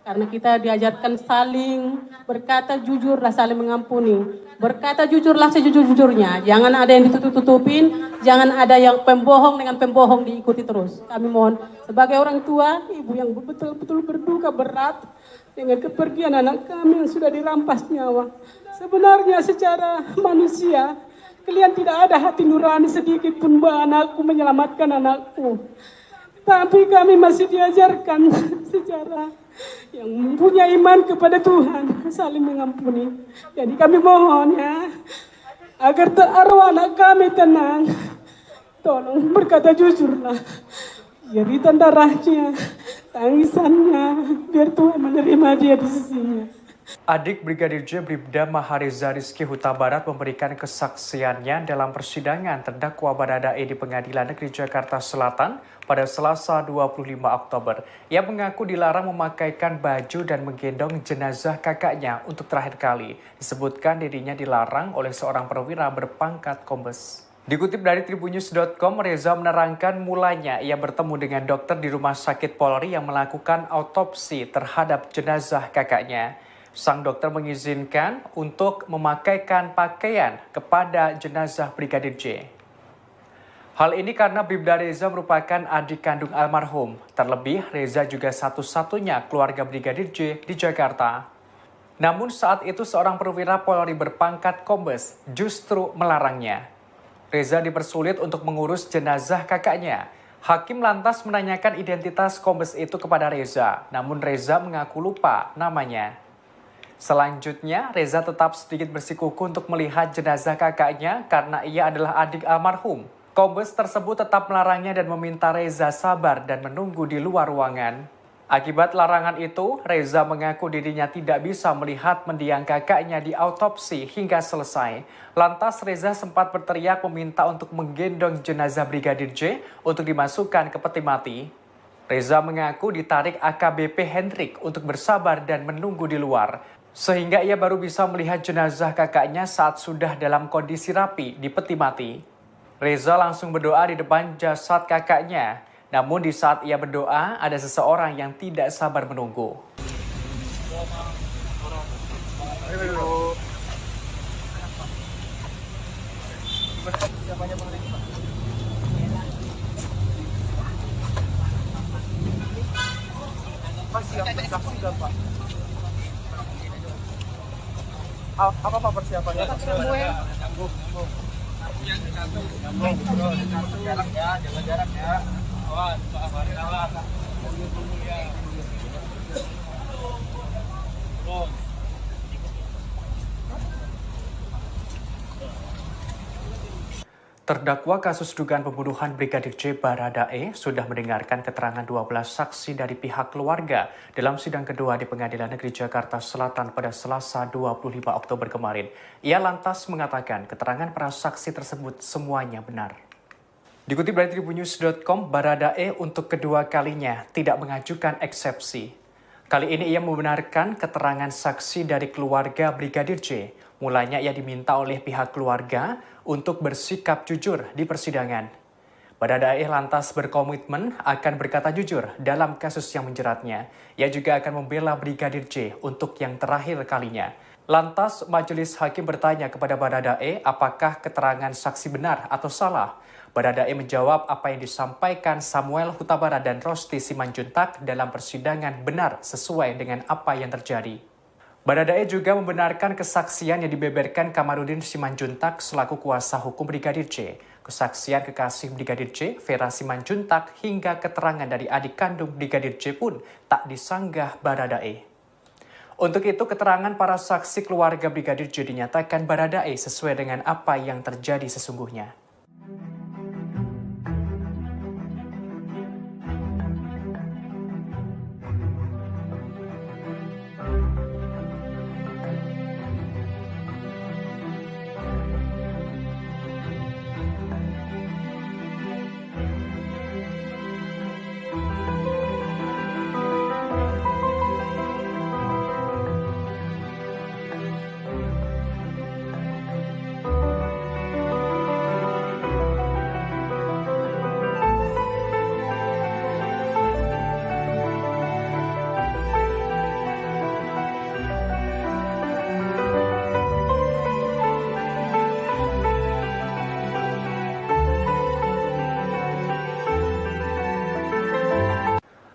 Karena kita diajarkan saling berkata jujur dan saling mengampuni. Berkata jujurlah sejujur-jujurnya. Jangan ada yang ditutup-tutupin, jangan ada yang pembohong dengan pembohong diikuti terus. Kami mohon sebagai orang tua, ibu yang betul-betul berduka berat dengan kepergian anak kami yang sudah dirampas nyawa. Sebenarnya secara manusia, kalian tidak ada hati nurani sedikit pun bahwa anakku menyelamatkan anakku. Tapi kami masih diajarkan secara yang punya iman kepada Tuhan, saling mengampuni. Jadi kami mohon ya, agar arwah anak kami tenang. Tolong berkata jujurlah. Jeritan darahnya, tangisannya, biar Tuhan menerima dia di sisinya. Adik Brigadir J Bribda Mahariza Rizky Huta Barat memberikan kesaksiannya dalam persidangan terdakwa Baradae di Pengadilan Negeri Jakarta Selatan pada Selasa 25 Oktober. Ia mengaku dilarang memakaikan baju dan menggendong jenazah kakaknya untuk terakhir kali. Disebutkan dirinya dilarang oleh seorang perwira berpangkat kombes. Dikutip dari tribunnews.com, Reza menerangkan mulanya ia bertemu dengan dokter di Rumah Sakit Polri yang melakukan autopsi terhadap jenazah kakaknya. Sang dokter mengizinkan untuk memakaikan pakaian kepada jenazah Brigadir J. Hal ini karena Bribda Reza merupakan adik kandung almarhum. Terlebih, Reza juga satu-satunya keluarga Brigadir J di Jakarta. Namun saat itu seorang perwira Polri berpangkat kombes justru melarangnya. Reza dipersulit untuk mengurus jenazah kakaknya. Hakim lantas menanyakan identitas kombes itu kepada Reza, namun Reza mengaku lupa namanya. Selanjutnya, Reza tetap sedikit bersikukuh untuk melihat jenazah kakaknya karena ia adalah adik almarhum. Kombes tersebut tetap melarangnya dan meminta Reza sabar dan menunggu di luar ruangan. Akibat larangan itu, Reza mengaku dirinya tidak bisa melihat mendiang kakaknya di autopsi hingga selesai. Lantas Reza sempat berteriak meminta untuk menggendong jenazah Brigadir J untuk dimasukkan ke peti mati. Reza mengaku ditarik AKBP Hendrik untuk bersabar dan menunggu di luar. Sehingga ia baru bisa melihat jenazah kakaknya saat sudah dalam kondisi rapi di peti mati. Reza langsung berdoa di depan jasad kakaknya. Namun di saat ia berdoa, ada seseorang yang tidak sabar menunggu. Apa persiapannya? Jaga jarak ya. Awas, awas. Terdakwa kasus dugaan pembunuhan Brigadir J Baradae sudah mendengarkan keterangan 12 saksi dari pihak keluarga dalam sidang kedua di Pengadilan Negeri Jakarta Selatan pada Selasa 25 Oktober kemarin. Ia lantas mengatakan keterangan para saksi tersebut semuanya benar. Dikutip dari tribunnews.com, Baradae untuk kedua kalinya tidak mengajukan eksepsi. Kali ini ia membenarkan keterangan saksi dari keluarga Brigadir J. Mulanya ia diminta oleh pihak keluarga untuk bersikap jujur di persidangan. Baradae lantas berkomitmen akan berkata jujur dalam kasus yang menjeratnya. Ia juga akan membela Brigadir J untuk yang terakhir kalinya. Lantas majelis hakim bertanya kepada Baradae apakah keterangan saksi benar atau salah. Baradae menjawab apa yang disampaikan Samuel Huta Barat dan Rosti Simanjuntak dalam persidangan benar sesuai dengan apa yang terjadi. Baradae juga membenarkan kesaksian yang dibeberkan Kamarudin Simanjuntak selaku kuasa hukum Brigadir J, kesaksian kekasih Brigadir J, Vera Simanjuntak, hingga keterangan dari adik kandung Brigadir J pun tak disanggah Baradae. Untuk itu, keterangan para saksi keluarga Brigadir J dinyatakan Baradae sesuai dengan apa yang terjadi sesungguhnya.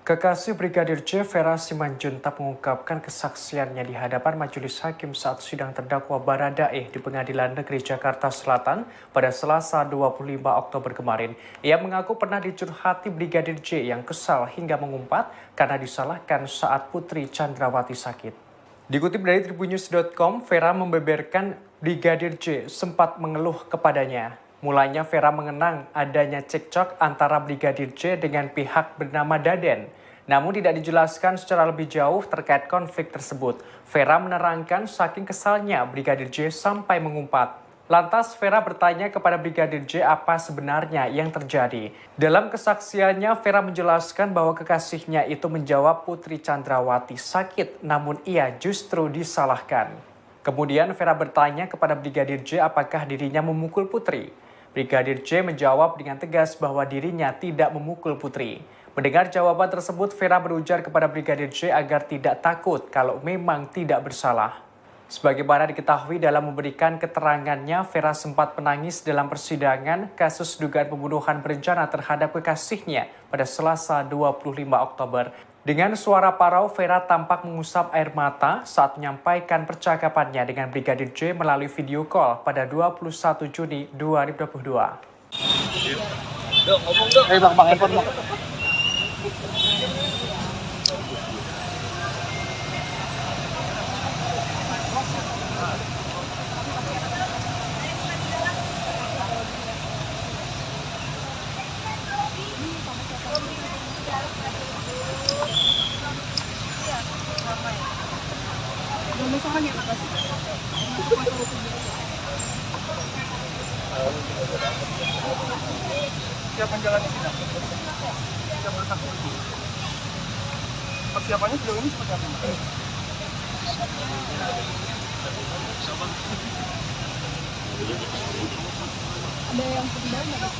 Kekasih Brigadir J, Vera Simanjuntak mengungkapkan kesaksiannya di hadapan majelis hakim saat sidang terdakwa Baradae di Pengadilan Negeri Jakarta Selatan pada Selasa 25 Oktober kemarin. Ia mengaku pernah dicurhati Brigadir J yang kesal hingga mengumpat karena disalahkan saat Putri Chandrawati sakit. Dikutip dari tribunnews.com, Vera membeberkan Brigadir J sempat mengeluh kepadanya. Mulanya Vera mengenang adanya cekcok antara Brigadir J dengan pihak bernama Daden. Namun tidak dijelaskan secara lebih jauh terkait konflik tersebut. Vera menerangkan saking kesalnya Brigadir J sampai mengumpat. Lantas Vera bertanya kepada Brigadir J apa sebenarnya yang terjadi. Dalam kesaksiannya, Vera menjelaskan bahwa kekasihnya itu menjawab Putri Chandrawati sakit, namun ia justru disalahkan. Kemudian Vera bertanya kepada Brigadir J apakah dirinya memukul Putri. Brigadir J menjawab dengan tegas bahwa dirinya tidak memukul Putri. Mendengar jawaban tersebut, Vera berujar kepada Brigadir J agar tidak takut kalau memang tidak bersalah. Sebagaimana diketahui dalam memberikan keterangannya, Vera sempat menangis dalam persidangan kasus dugaan pembunuhan berencana terhadap kekasihnya pada Selasa 25 Oktober. Dengan suara parau, Vera tampak mengusap air mata saat menyampaikan percakapannya dengan Brigadir J melalui video call pada 21 Juni 2022. Ngomong dong. Bang, handphone bang. Siapa menjalani sidang? Siapa bersaksi? Persiapannya sejauh ini seperti apa? Ada yang sedang nggak?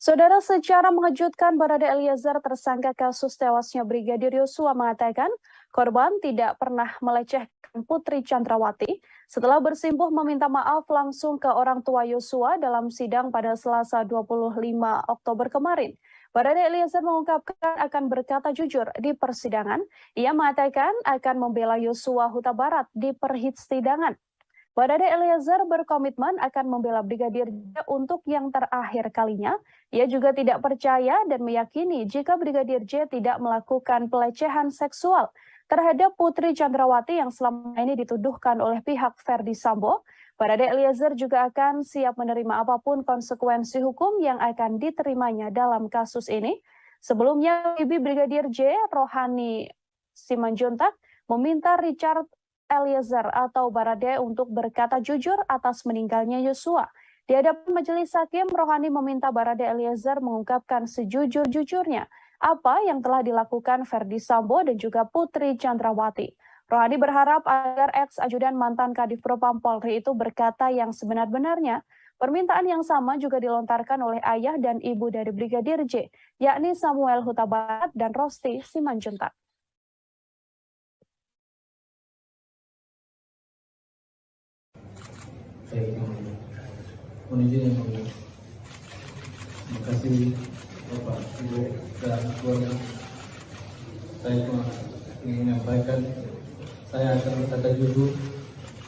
Saudara, secara mengejutkan, Barada Eliezer tersangka kasus tewasnya Brigadir Yosua mengatakan korban tidak pernah melecehkan Putri Chandrawati setelah bersimpuh meminta maaf langsung ke orang tua Yosua dalam sidang pada Selasa 25 Oktober kemarin. Barada Eliezer mengungkapkan akan berkata jujur di persidangan. Ia mengatakan akan membela Yosua Huta Barat di persidangan. Barada Eliezer berkomitmen akan membela Brigadir J untuk yang terakhir kalinya. Ia juga tidak percaya dan meyakini jika Brigadir J tidak melakukan pelecehan seksual terhadap Putri Chandrawati yang selama ini dituduhkan oleh pihak Ferdi Sambo. Barada Eliezer juga akan siap menerima apapun konsekuensi hukum yang akan diterimanya dalam kasus ini. Sebelumnya, Bibi Brigadir J, Rohani Simanjuntak, meminta Richard Eliezer atau Barada untuk berkata jujur atas meninggalnya Yosua. Di hadapan majelis hakim, Rohani meminta Barada Eliezer mengungkapkan sejujur-jujurnya apa yang telah dilakukan Ferdi Sambo dan juga Putri Chandrawati. Rohani berharap agar ex-ajudan mantan Kadif Propam Polri itu berkata yang sebenar-benarnya. Permintaan yang sama juga dilontarkan oleh ayah dan ibu dari Brigadir J, yakni Samuel Huta Barat dan Rosti Simanjuntak. Mohon izin yang mulia. Terima kasih Bapak, Ibu, dan keluarga. Saya cuma ingin menyampaikan, saya akan berkata jujur,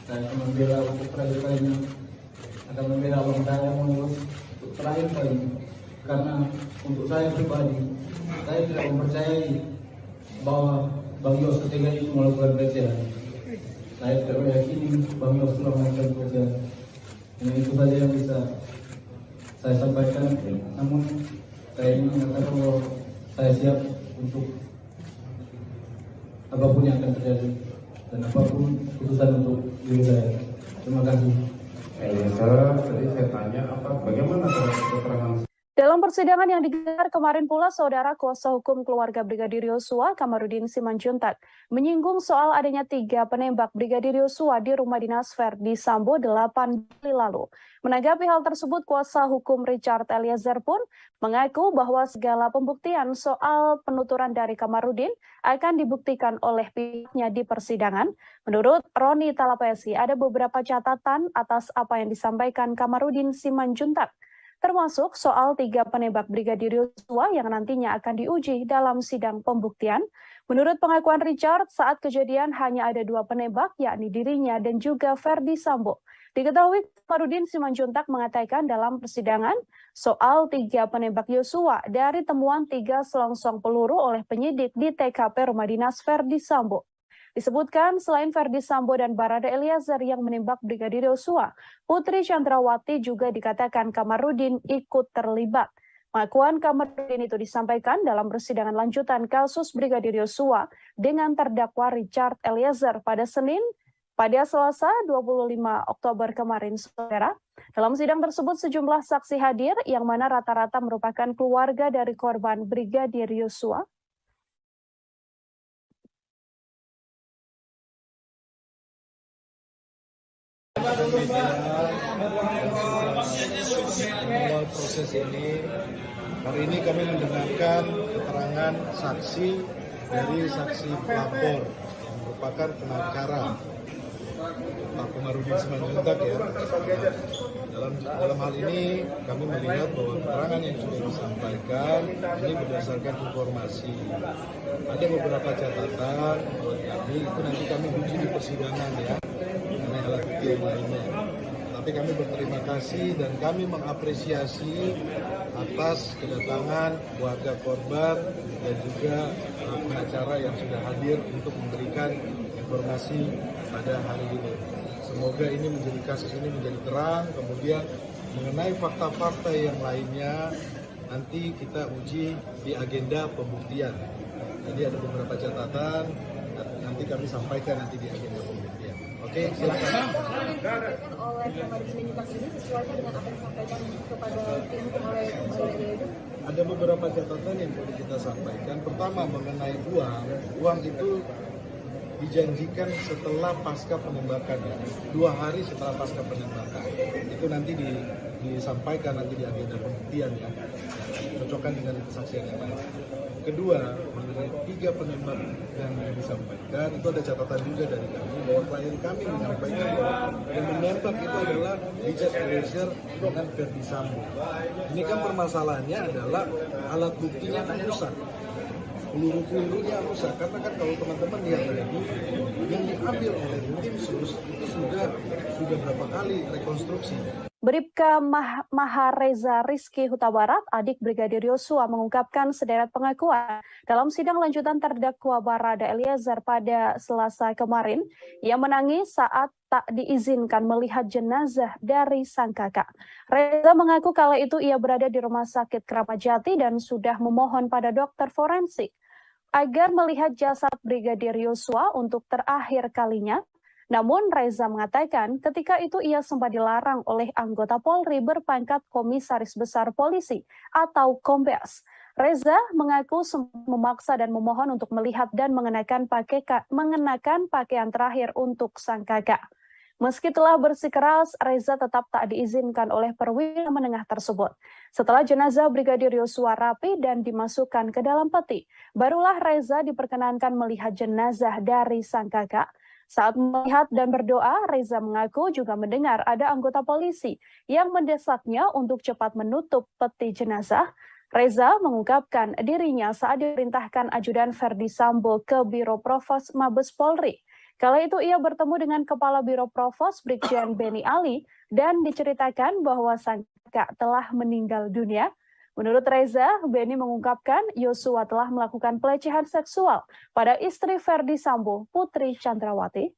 saya akan membela untuk terakhir kalinya, akan membela abang saya mengurus untuk terakhir kalinya. Karena untuk saya pribadi, saya tidak mempercayai bahwa Bang Yos ketiga itu melakukan pelecehan. Saya tidak meyakini Bang Yos telah melakukan pelecehan. Hanya itu saja yang bisa saya sampaikan. Namun saya ingin mengatakan bahwa saya siap untuk apapun yang akan terjadi dan apapun keputusan untuk diri saya. Terima kasih. Tadi saya tanya bagaimana keterangan. Dalam persidangan yang digelar kemarin pula, Saudara Kuasa Hukum Keluarga Brigadir Yosua, Kamarudin Simanjuntak, menyinggung soal adanya 3 penembak Brigadir Yosua di rumah dinas Ferdi Sambo 8 Juli lalu. Menanggapi hal tersebut, Kuasa Hukum Richard Eliezer pun mengaku bahwa segala pembuktian soal penuturan dari Kamarudin akan dibuktikan oleh pihaknya di persidangan. Menurut Roni Talapesi, ada beberapa catatan atas apa yang disampaikan Kamarudin Simanjuntak, termasuk soal 3 penembak Brigadir Yosua yang nantinya akan diuji dalam sidang pembuktian. Menurut pengakuan Richard, saat kejadian hanya ada 2 penembak, yakni dirinya dan juga Ferdi Sambo. Diketahui Kamarudin Simanjuntak mengatakan dalam persidangan soal 3 penembak Yosua dari temuan 3 selongsong peluru oleh penyidik di TKP rumah dinas Ferdi Sambo. Disebutkan selain Ferdi Sambo dan Barada Eliezer yang menembak Brigadir Yosua, Putri Chandrawati juga dikatakan Kamarudin ikut terlibat. Pengakuan Kamarudin itu disampaikan dalam persidangan lanjutan kasus Brigadir Yosua dengan terdakwa Richard Eliezer pada Selasa 25 Oktober kemarin, saudara. Dalam sidang tersebut sejumlah saksi hadir yang mana rata-rata merupakan keluarga dari korban Brigadir Yosua. Awal proses ini, hari ini kami mendengarkan keterangan saksi dari saksi pelapor yang merupakan pengacara Pak Komarudin Simanjuntak ya. Dalam hal ini kami melihat bahwa keterangan yang sudah disampaikan ini berdasarkan informasi. Ada beberapa catatan buat kami, itu nanti kami uji di persidangan ya, mengenai alat bukti yang lainnya. Tapi kami berterima kasih dan kami mengapresiasi atas kedatangan keluarga korban dan juga pengacara yang sudah hadir untuk memberikan informasi pada hari ini. Semoga ini kasus ini menjadi terang, kemudian mengenai fakta-fakta yang lainnya nanti kita uji di agenda pembuktian. Jadi ada beberapa catatan, nanti kami sampaikan nanti di agenda pembuktian. Oke, silakan. Oleh Komarudin Simanjuntak ini sesuai dengan apa yang disampaikan kepada tim oleh Eliezer? Ada beberapa catatan yang perlu kita sampaikan. Pertama mengenai uang itu dijanjikan setelah pasca penembakan ya, 2 hari setelah pasca penembakan. Itu nanti disampaikan nanti di agenda pembuktian ya, cocokkan dengan kesaksian yang lain. Kedua, mengenai 3 penembak yang disampaikan, itu ada catatan juga dari kami bahwa klien kami menyampaikan bahwa yang menembak itu adalah Richard Eliezer dengan Ferdi Sambo. Ini kan permasalahannya adalah alat buktinya kan rusak. Peluru-pelurunya rusak, karena kan kalau teman-teman lihat lagi yang diambil oleh tim sus itu sudah berapa kali rekonstruksi. Bribka Mahareza Rizky Huta Barat, adik Brigadir Yosua, mengungkapkan sederet pengakuan dalam sidang lanjutan terdakwa Barada Eliezer pada Selasa kemarin. Ia menangis saat tak diizinkan melihat jenazah dari sang kakak. Reza mengaku kala itu ia berada di Rumah Sakit Kramat Jati dan sudah memohon pada dokter forensik agar melihat jasad Brigadir Yosua untuk terakhir kalinya. Namun Reza mengatakan ketika itu ia sempat dilarang oleh anggota Polri berpangkat Komisaris Besar Polisi atau Kombes. Reza mengaku sempat memaksa dan memohon untuk melihat dan mengenakan pakaian terakhir untuk sang kakak. Meski telah bersikeras, Reza tetap tak diizinkan oleh perwira menengah tersebut. Setelah jenazah Brigadir Yosua rapi dan dimasukkan ke dalam peti, barulah Reza diperkenankan melihat jenazah dari sang kakak. Saat melihat dan berdoa, Reza mengaku juga mendengar ada anggota polisi yang mendesaknya untuk cepat menutup peti jenazah. Reza mengungkapkan dirinya saat diperintahkan ajudan Ferdi Sambo ke Biro Provos Mabes Polri. Kala itu ia bertemu dengan Kepala Biro Provos Brigjen Beni Ali dan diceritakan bahwa sang kakak telah meninggal dunia. Menurut Reza, Beni mengungkapkan Yosua telah melakukan pelecehan seksual pada istri Ferdi Sambo, Putri Chandrawati.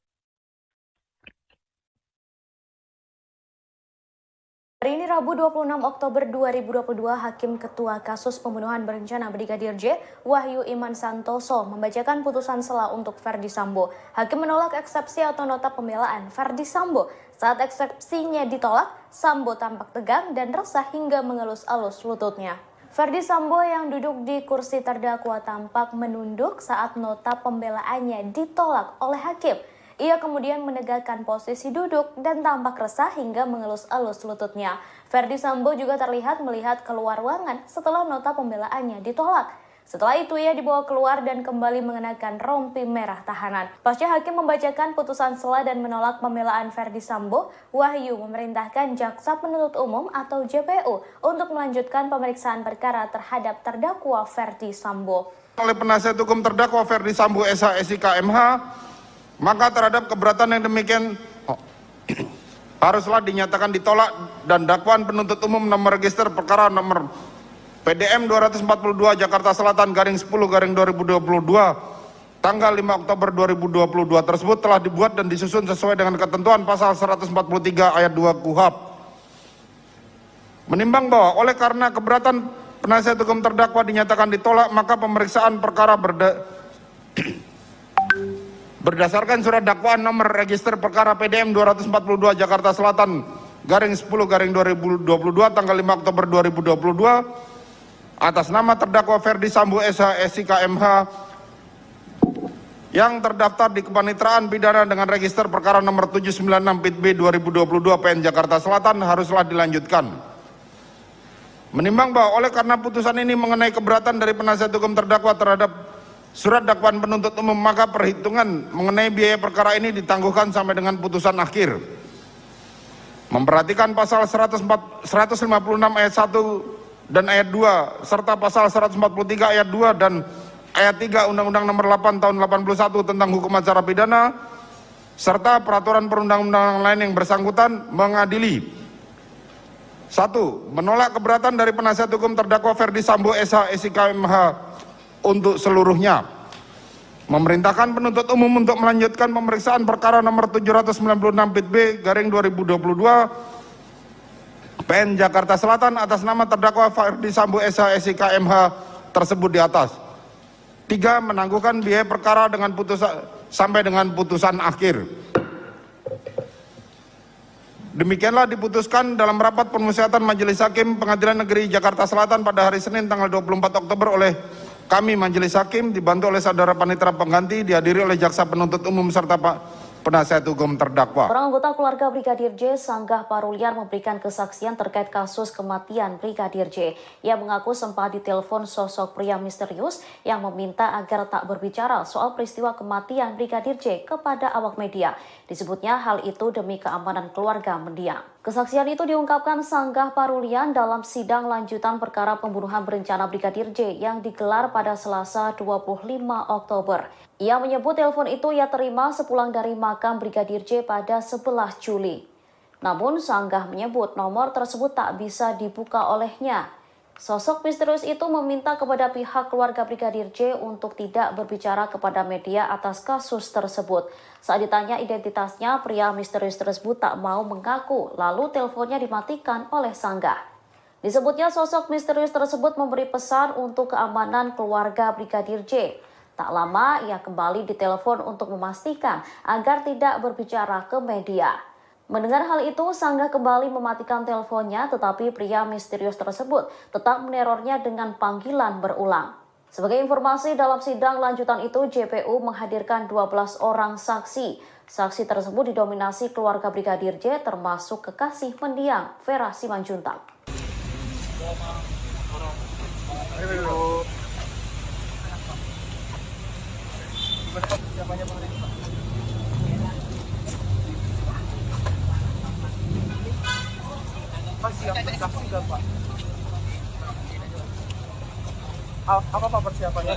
Hari ini Rabu 26 Oktober 2022, Hakim Ketua Kasus Pembunuhan Berencana Brigadir J, Wahyu Iman Santoso, membacakan putusan sela untuk Ferdi Sambo. Hakim menolak eksepsi atau nota pembelaan Ferdi Sambo. Saat eksepsinya ditolak, Sambo tampak tegang dan resah hingga mengelus-elus lututnya. Ferdi Sambo yang duduk di kursi terdakwa tampak menunduk saat nota pembelaannya ditolak oleh hakim. Ia kemudian menegakkan posisi duduk dan tampak resah hingga mengelus-elus lututnya. Ferdi Sambo juga terlihat melihat keluar ruangan setelah nota pembelaannya ditolak. Setelah itu ia dibawa keluar dan kembali mengenakan rompi merah tahanan. Pasca hakim membacakan putusan sela dan menolak pembelaan Ferdi Sambo, Wahyu memerintahkan Jaksa Penuntut Umum atau JPU untuk melanjutkan pemeriksaan perkara terhadap terdakwa Ferdi Sambo. Oleh penasihat hukum terdakwa Ferdi Sambo SH SIK MH, maka terhadap keberatan yang demikian haruslah dinyatakan ditolak dan dakwaan penuntut umum nomor register perkara nomor PDM 242 Jakarta Selatan _10 _2022 tanggal 5 Oktober 2022 tersebut telah dibuat dan disusun sesuai dengan ketentuan pasal 143 ayat 2 KUHP. Menimbang bahwa oleh karena keberatan penasihat hukum terdakwa dinyatakan ditolak, maka pemeriksaan perkara berdasarkan surat dakwaan nomor register perkara PDM 242 Jakarta Selatan /10/2022 tanggal 5 Oktober 2022 atas nama terdakwa Ferdi Sambo SH SIK MH yang terdaftar di Kepanitraan Pidana dengan register perkara nomor 796 PIT B 2022 PN Jakarta Selatan haruslah dilanjutkan. Menimbang bahwa oleh karena putusan ini mengenai keberatan dari penasihat hukum terdakwa terhadap surat dakwaan penuntut umum, maka perhitungan mengenai biaya perkara ini ditangguhkan sampai dengan putusan akhir. Memperhatikan pasal 156 ayat 1 dan ayat 2 serta pasal 143 ayat 2 dan ayat 3 Undang-Undang Nomor 8 Tahun 81 tentang Hukum Acara Pidana serta peraturan perundang-undangan lain yang bersangkutan, mengadili 1. Menolak keberatan dari penasihat hukum terdakwa Ferdi Sambo SH SIK MH untuk seluruhnya. Memerintahkan penuntut umum untuk melanjutkan pemeriksaan perkara nomor 796 PIT B /2022 PN Jakarta Selatan atas nama terdakwa Ferdi Sambo SH SIK MH tersebut di atas. 3. Menangguhkan biaya perkara dengan sampai dengan putusan akhir. Demikianlah diputuskan dalam rapat permusyawatan Majelis Hakim Pengadilan Negeri Jakarta Selatan pada hari Senin tanggal 24 Oktober oleh kami Majelis Hakim dibantu oleh saudara panitera pengganti, dihadiri oleh jaksa penuntut umum serta penasihat hukum terdakwa. Orang anggota keluarga Brigadir J Sanggah Paruliar memberikan kesaksian terkait kasus kematian Brigadir J. Ia mengaku sempat ditelepon sosok pria misterius yang meminta agar tak berbicara soal peristiwa kematian Brigadir J kepada awak media. Disebutnya hal itu demi keamanan keluarga mendiang. Kesaksian itu diungkapkan Sanggah Parulian dalam sidang lanjutan perkara pembunuhan berencana Brigadir J yang digelar pada Selasa 25 Oktober. Ia menyebut telepon itu ia terima sepulang dari makam Brigadir J pada 11 Juli. Namun Sanggah menyebut nomor tersebut tak bisa dibuka olehnya. Sosok misterius itu meminta kepada pihak keluarga Brigadir J untuk tidak berbicara kepada media atas kasus tersebut. Saat ditanya identitasnya, pria misterius tersebut tak mau mengaku, lalu teleponnya dimatikan oleh Sanggah. Disebutnya sosok misterius tersebut memberi pesan untuk keamanan keluarga Brigadir J. Tak lama ia kembali ditelepon untuk memastikan agar tidak berbicara ke media. Mendengar hal itu, Sanggah kembali mematikan teleponnya, tetapi pria misterius tersebut tetap menerornya dengan panggilan berulang. Sebagai informasi, dalam sidang lanjutan itu, JPU menghadirkan 12 orang saksi. Saksi tersebut didominasi keluarga Brigadir J, termasuk kekasih mendiang Vera Simanjuntak. Apa persiapannya?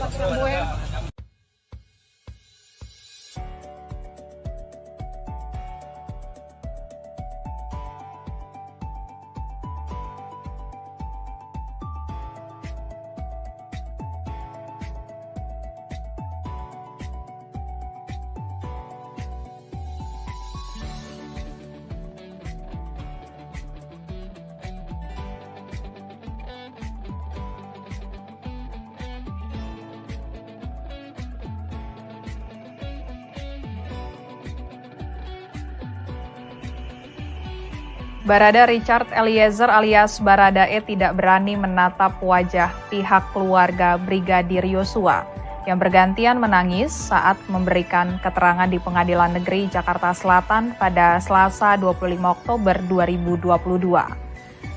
Barada Richard Eliezer alias Baradae tidak berani menatap wajah pihak keluarga Brigadir Yosua yang bergantian menangis saat memberikan keterangan di Pengadilan Negeri Jakarta Selatan pada Selasa 25 Oktober 2022.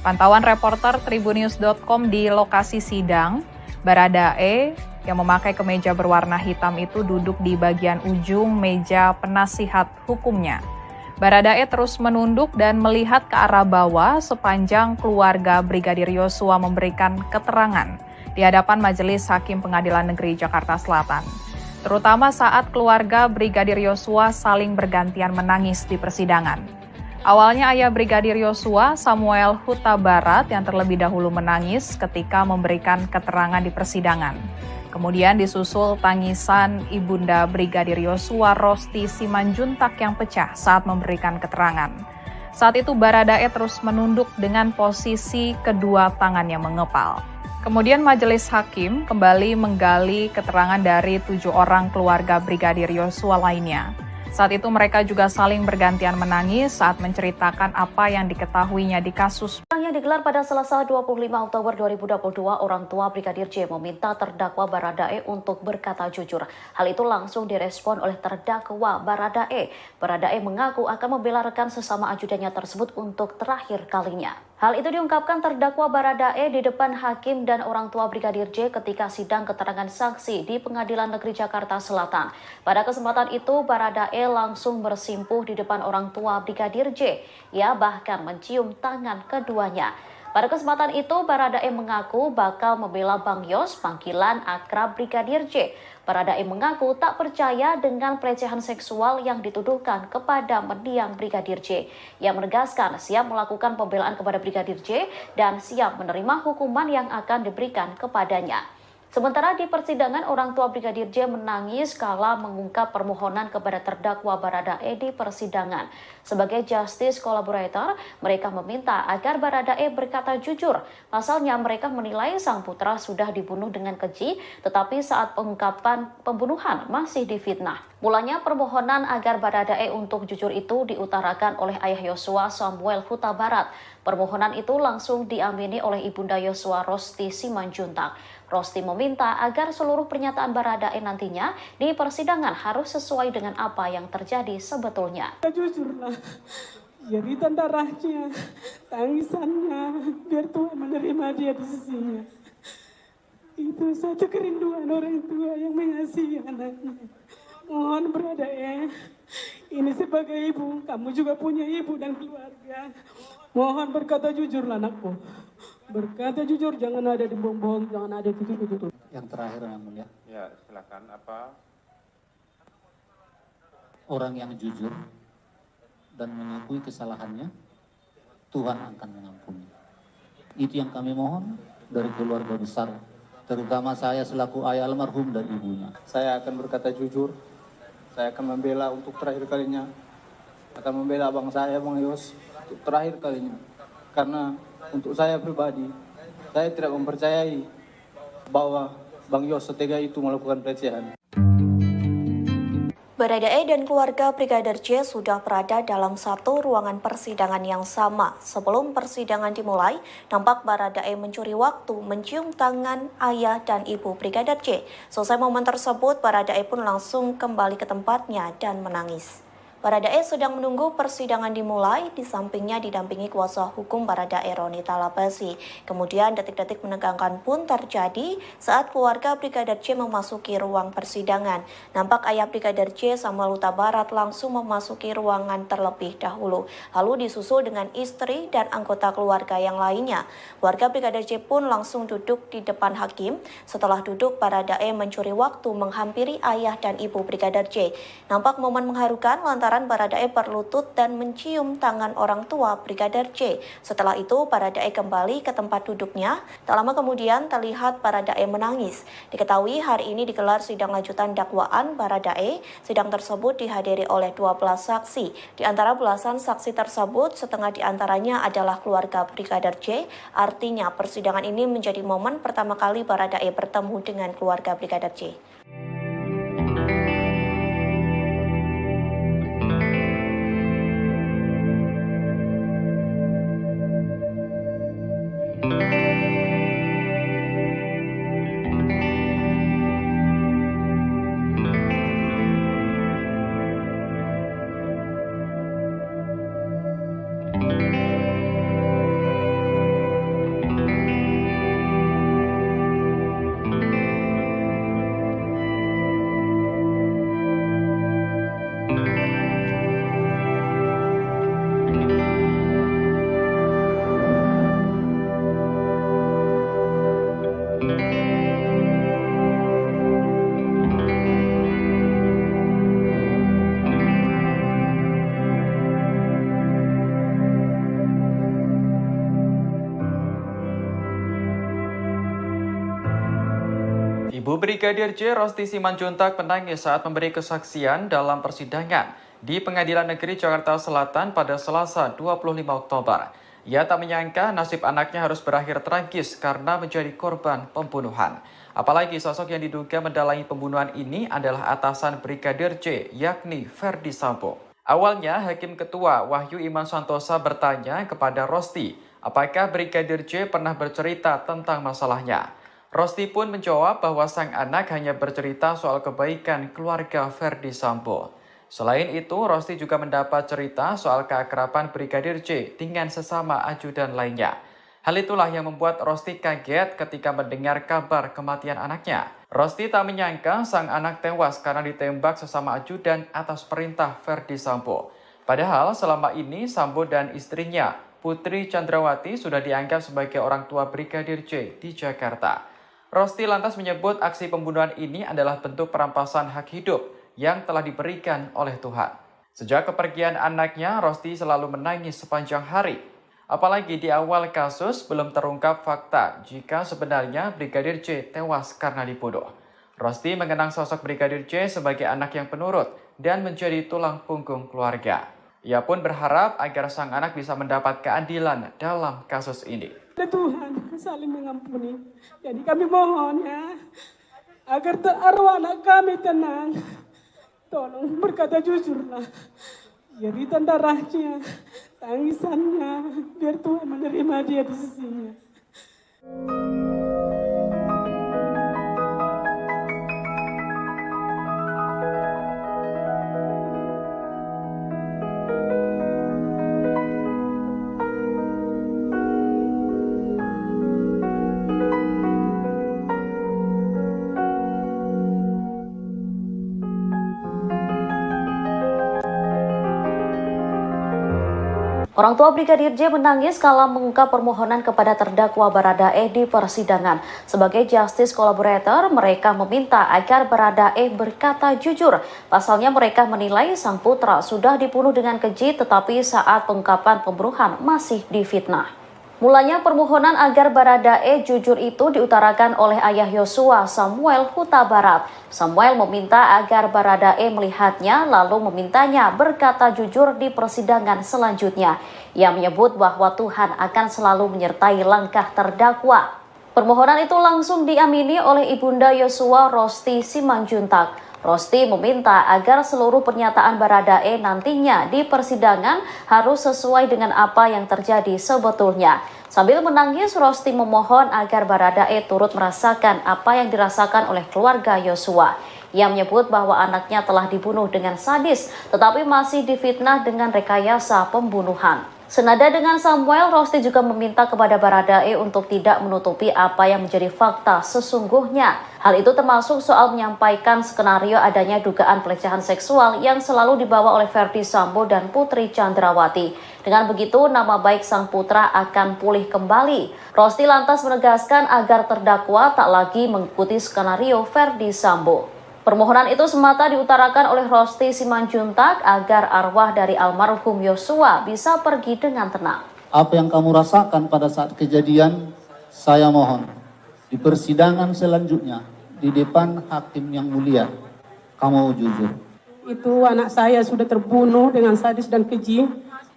Pantauan reporter Tribunnews.com di lokasi sidang, Baradae yang memakai kemeja berwarna hitam itu duduk di bagian ujung meja penasihat hukumnya. Baradae terus menunduk dan melihat ke arah bawah sepanjang keluarga Brigadir Yosua memberikan keterangan di hadapan Majelis Hakim Pengadilan Negeri Jakarta Selatan. Terutama saat keluarga Brigadir Yosua saling bergantian menangis di persidangan. Awalnya ayah Brigadir Yosua, Samuel Huta Barat, yang terlebih dahulu menangis ketika memberikan keterangan di persidangan. Kemudian disusul tangisan Ibunda Brigadir Yosua Rosti Simanjuntak yang pecah saat memberikan keterangan. Saat itu Baradae terus menunduk dengan posisi kedua tangannya mengepal. Kemudian majelis hakim kembali menggali keterangan dari 7 orang keluarga Brigadir Yosua lainnya. Saat itu mereka juga saling bergantian menangis saat menceritakan apa yang diketahuinya di kasus. Yang digelar pada Selasa 25 Oktober 2022, orang tua Brigadir J meminta terdakwa Baradae untuk berkata jujur. Hal itu langsung direspon oleh terdakwa Baradae. Baradae mengaku akan membela rekan sesama ajudannya tersebut untuk terakhir kalinya. Hal itu diungkapkan terdakwa Baradae di depan hakim dan orang tua Brigadir J ketika sidang keterangan saksi di Pengadilan Negeri Jakarta Selatan. Pada kesempatan itu, Baradae langsung bersimpuh di depan orang tua Brigadir J. Ia bahkan mencium tangan keduanya. Pada kesempatan itu, Baradae mengaku bakal membela Bang Yos, panggilan akrab Brigadir J. Baradae mengaku tak percaya dengan pelecehan seksual yang dituduhkan kepada mendiang Brigadir J. Ia menegaskan siap melakukan pembelaan kepada Brigadir J dan siap menerima hukuman yang akan diberikan kepadanya. Sementara di persidangan, orang tua Brigadir J menangis kala mengungkap permohonan kepada terdakwa Baradae di persidangan. Sebagai justice collaborator, mereka meminta agar Baradae berkata jujur. Pasalnya mereka menilai sang putra sudah dibunuh dengan keji, tetapi saat pengungkapan pembunuhan masih difitnah. Mulanya permohonan agar Baradae untuk jujur itu diutarakan oleh ayah Yosua Samuel Huta Barat. Permohonan itu langsung diamini oleh Ibunda Yosua Rosti Simanjuntak. Rosti meminta agar seluruh pernyataan Baradae nantinya di persidangan harus sesuai dengan apa yang terjadi sebetulnya. Jujurlah, jeritan darahnya, tangisannya, biar Tuhan menerima dia di sisinya. Itu satu kerinduan orang tua yang mengasihi anaknya. Mohon Baradae, ini sebagai ibu, kamu juga punya ibu dan keluarga. Mohon berkata jujurlah anakku. Berkata jujur, jangan ada dibohong-bohong, jangan ada tutup-tutup. Yang terakhir yang mulia. Ya, silakan. Apa? Orang yang jujur dan mengakui kesalahannya, Tuhan akan mengampuni. Itu yang kami mohon dari keluarga besar, terutama saya selaku ayah almarhum dan ibunya. Saya akan berkata jujur, saya akan membela untuk terakhir kalinya, akan membela abang saya, Bang Yos, untuk terakhir kalinya. Karena untuk saya pribadi, saya tidak mempercayai bahwa Bang Yos setega itu melakukan pelecehan. Baradae dan keluarga Brigadir J sudah berada dalam satu ruangan persidangan yang sama. Sebelum persidangan dimulai, nampak Baradae mencuri waktu mencium tangan ayah dan ibu Brigadir J. Selesai momen tersebut, Baradae pun langsung kembali ke tempatnya dan menangis. Baradae sedang menunggu persidangan dimulai, di sampingnya didampingi kuasa hukum Baradae Roni Talapesi. Kemudian detik-detik menegangkan pun terjadi saat keluarga Brigadir J memasuki ruang persidangan. Nampak ayah Brigadir J Samuel Huta Barat langsung memasuki ruangan terlebih dahulu, lalu disusul dengan istri dan anggota keluarga yang lainnya. Keluarga Brigadir J pun langsung duduk di depan hakim. Setelah duduk, Baradae mencuri waktu menghampiri ayah dan ibu Brigadir J. Nampak momen mengharukan lantaran Baradae berlutut dan mencium tangan orang tua Brigadir J. Setelah itu, Baradae kembali ke tempat duduknya. Tak lama kemudian terlihat Baradae menangis. Diketahui hari ini digelar sidang lanjutan dakwaan Baradae. Sidang tersebut dihadiri oleh 12 saksi. Di antara belasan saksi tersebut, setengah di antaranya adalah keluarga Brigadir J. Artinya, persidangan ini menjadi momen pertama kali Baradae bertemu dengan keluarga Brigadir J. Ibu Brigadir J. Rosti Simanjuntak menangis saat memberi kesaksian dalam persidangan di Pengadilan Negeri Jakarta Selatan pada Selasa 25 Oktober. Ia tak menyangka nasib anaknya harus berakhir tragis karena menjadi korban pembunuhan. Apalagi sosok yang diduga mendalangi pembunuhan ini adalah atasan Brigadir J, yakni Ferdi Sambo. Awalnya, Hakim Ketua Wahyu Iman Santosa bertanya kepada Rosti, apakah Brigadir J pernah bercerita tentang masalahnya. Rosti pun menjawab bahwa sang anak hanya bercerita soal kebaikan keluarga Ferdi Sambo. Selain itu, Rosti juga mendapat cerita soal keakraban Brigadir J dengan sesama ajudan lainnya. Hal itulah yang membuat Rosti kaget ketika mendengar kabar kematian anaknya. Rosti tak menyangka sang anak tewas karena ditembak sesama ajudan atas perintah Ferdi Sambo. Padahal selama ini Sambo dan istrinya, Putri Chandrawati, sudah dianggap sebagai orang tua Brigadir J di Jakarta. Rosti lantas menyebut aksi pembunuhan ini adalah bentuk perampasan hak hidup yang telah diberikan oleh Tuhan. Sejak kepergian anaknya, Rosti selalu menangis sepanjang hari. Apalagi di awal kasus belum terungkap fakta jika sebenarnya Brigadir J tewas karena dibunuh. Rosti mengenang sosok Brigadir J sebagai anak yang penurut dan menjadi tulang punggung keluarga. Ia pun berharap agar sang anak bisa mendapat keadilan dalam kasus ini. Tuhan saling mengampuni. Jadi kami mohon ya, agar arwah anak kami tenang. Tolong berkata jujurlah. Jeritan darahnya, tangisannya, biar Tuhan menerima dia di sisinya. Orang tua Brigadir J menangis kala mengungkap permohonan kepada terdakwa Baradae di persidangan. Sebagai justice collaborator, mereka meminta agar Baradae berkata jujur. Pasalnya mereka menilai sang putra sudah dibunuh dengan keji, tetapi saat pengungkapan pembunuhan masih difitnah. Mulanya permohonan agar Baradae jujur itu diutarakan oleh ayah Yosua, Samuel Huta Barat. Samuel meminta agar Baradae melihatnya lalu memintanya berkata jujur di persidangan selanjutnya. Ia menyebut bahwa Tuhan akan selalu menyertai langkah terdakwa. Permohonan itu langsung diamini oleh Ibunda Yosua, Rosti Simanjuntak. Rosti meminta agar seluruh pernyataan Baradae nantinya di persidangan harus sesuai dengan apa yang terjadi sebetulnya. Sambil menangis, Rosti memohon agar Baradae turut merasakan apa yang dirasakan oleh keluarga Yosua. Ia menyebut bahwa anaknya telah dibunuh dengan sadis, tetapi masih difitnah dengan rekayasa pembunuhan. Senada dengan Samuel, Rosti juga meminta kepada Baradae untuk tidak menutupi apa yang menjadi fakta sesungguhnya. Hal itu termasuk soal menyampaikan skenario adanya dugaan pelecehan seksual yang selalu dibawa oleh Ferdi Sambo dan Putri Chandrawati. Dengan begitu, nama baik sang putra akan pulih kembali. Rosti lantas menegaskan agar terdakwa tak lagi mengikuti skenario Ferdi Sambo. Permohonan itu semata diutarakan oleh Rosti Simanjuntak agar arwah dari almarhum Yosua bisa pergi dengan tenang. Apa yang kamu rasakan pada saat kejadian, saya mohon di persidangan selanjutnya di depan hakim yang mulia, kamu jujur. Itu anak saya sudah terbunuh dengan sadis dan keji,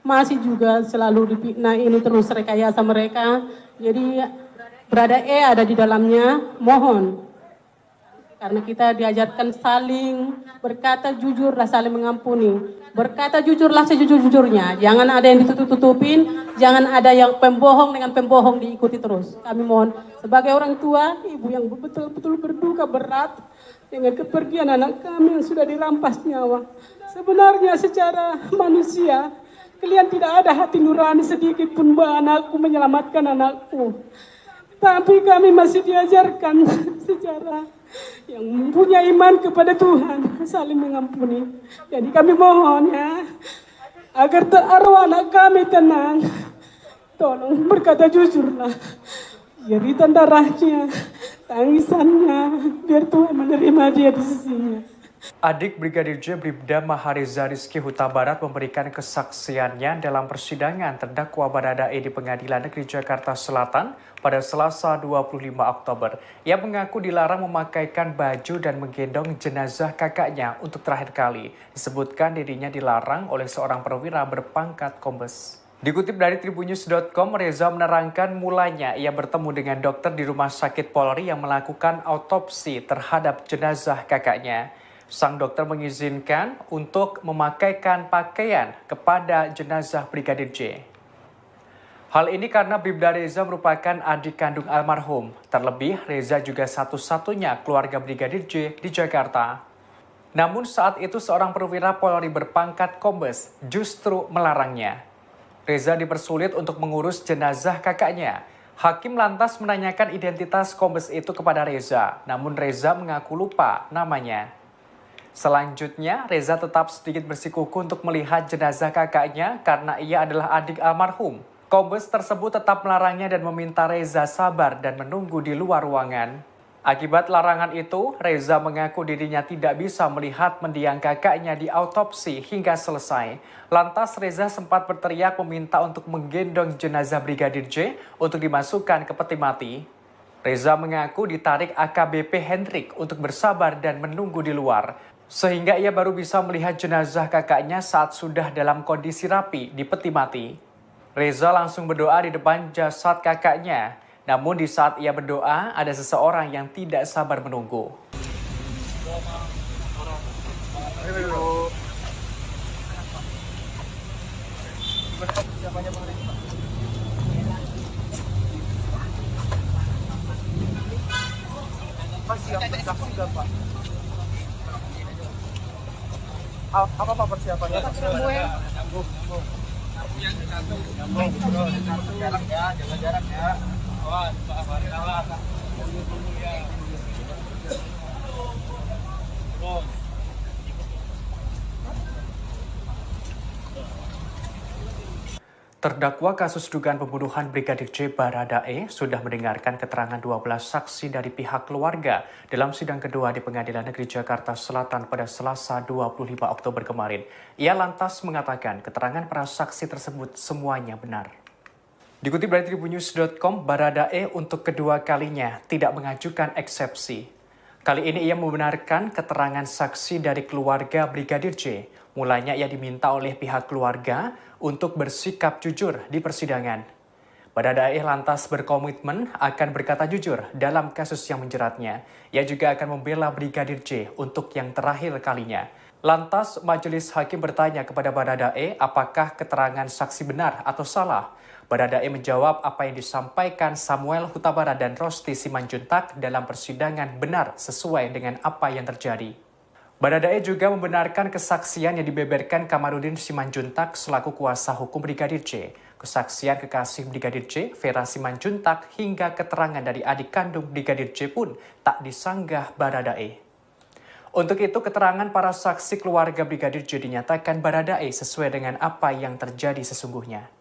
masih juga selalu difitnah, ini terus rekayasa mereka. Jadi Baradae ada di dalamnya, mohon. Karena kita diajarkan saling berkata jujur dan saling mengampuni. Berkata jujurlah sejujur-jujurnya. Jangan ada yang ditutup-tutupin, jangan ada yang pembohong dengan pembohong diikuti terus. Kami mohon sebagai orang tua, ibu yang betul-betul berduka berat dengan kepergian anak kami yang sudah dirampas nyawa. Sebenarnya secara manusia, kalian tidak ada hati nurani sedikit pun bahwa anakku menyelamatkan anakku. Tapi kami masih diajarkan secara yang punya iman kepada Tuhan, saling mengampuni. Jadi kami mohon ya, agar arwah anak kami tenang. Tolong berkata jujurlah. Jeritan darahnya, tangisannya, biar Tuhan menerima dia di sisinya. Adik Brigadir J Bribda Mahariza Rizky Huta Barat memberikan kesaksiannya dalam persidangan terdakwa Baradae di Pengadilan Negeri Jakarta Selatan pada Selasa 25 Oktober. Ia mengaku dilarang memakaikan baju dan menggendong jenazah kakaknya untuk terakhir kali. Disebutkan dirinya dilarang oleh seorang perwira berpangkat kombes. Dikutip dari tribunnews.com, Reza menerangkan mulanya ia bertemu dengan dokter di Rumah Sakit Polri yang melakukan autopsi terhadap jenazah kakaknya. Sang dokter mengizinkan untuk memakaikan pakaian kepada jenazah Brigadir J. Hal ini karena Bribda Reza merupakan adik kandung almarhum. Terlebih, Reza juga satu-satunya keluarga Brigadir J di Jakarta. Namun saat itu seorang perwira Polri berpangkat kombes justru melarangnya. Reza dipersulit untuk mengurus jenazah kakaknya. Hakim lantas menanyakan identitas kombes itu kepada Reza, namun Reza mengaku lupa namanya. Selanjutnya, Reza tetap sedikit bersikukuh untuk melihat jenazah kakaknya karena ia adalah adik almarhum. Kombes tersebut tetap melarangnya dan meminta Reza sabar dan menunggu di luar ruangan. Akibat larangan itu, Reza mengaku dirinya tidak bisa melihat mendiang kakaknya di autopsi hingga selesai. Lantas Reza sempat berteriak meminta untuk menggendong jenazah Brigadir J untuk dimasukkan ke peti mati. Reza mengaku ditarik AKBP Hendrik untuk bersabar dan menunggu di luar. Sehingga ia baru bisa melihat jenazah kakaknya saat sudah dalam kondisi rapi di peti mati. Reza langsung berdoa di depan jasad kakaknya. Namun di saat ia berdoa, ada seseorang yang tidak sabar menunggu. Apa persiapannya? Jarak ya, jaga jarak ya. Terdakwa kasus dugaan pembunuhan Brigadir J Baradae sudah mendengarkan keterangan 12 saksi dari pihak keluarga dalam sidang kedua di Pengadilan Negeri Jakarta Selatan pada Selasa 25 Oktober kemarin. Ia lantas mengatakan keterangan para saksi tersebut semuanya benar. Dikutip dari tribunnews.com, Baradae untuk kedua kalinya tidak mengajukan eksepsi. Kali ini ia membenarkan keterangan saksi dari keluarga Brigadir J. Mulanya ia diminta oleh pihak keluarga untuk bersikap jujur di persidangan. Baradae lantas berkomitmen akan berkata jujur dalam kasus yang menjeratnya. Ia juga akan membela Brigadir J untuk yang terakhir kalinya. Lantas majelis hakim bertanya kepada Baradae apakah keterangan saksi benar atau salah. Baradae menjawab apa yang disampaikan Samuel Huta Barat dan Rosti Simanjuntak dalam persidangan benar sesuai dengan apa yang terjadi. Baradae juga membenarkan kesaksian yang dibeberkan Kamarudin Simanjuntak selaku kuasa hukum Brigadir J, kesaksian kekasih Brigadir J, Vera Simanjuntak, hingga keterangan dari adik kandung Brigadir J pun tak disanggah Baradae. Untuk itu, keterangan para saksi keluarga Brigadir J dinyatakan Baradae sesuai dengan apa yang terjadi sesungguhnya.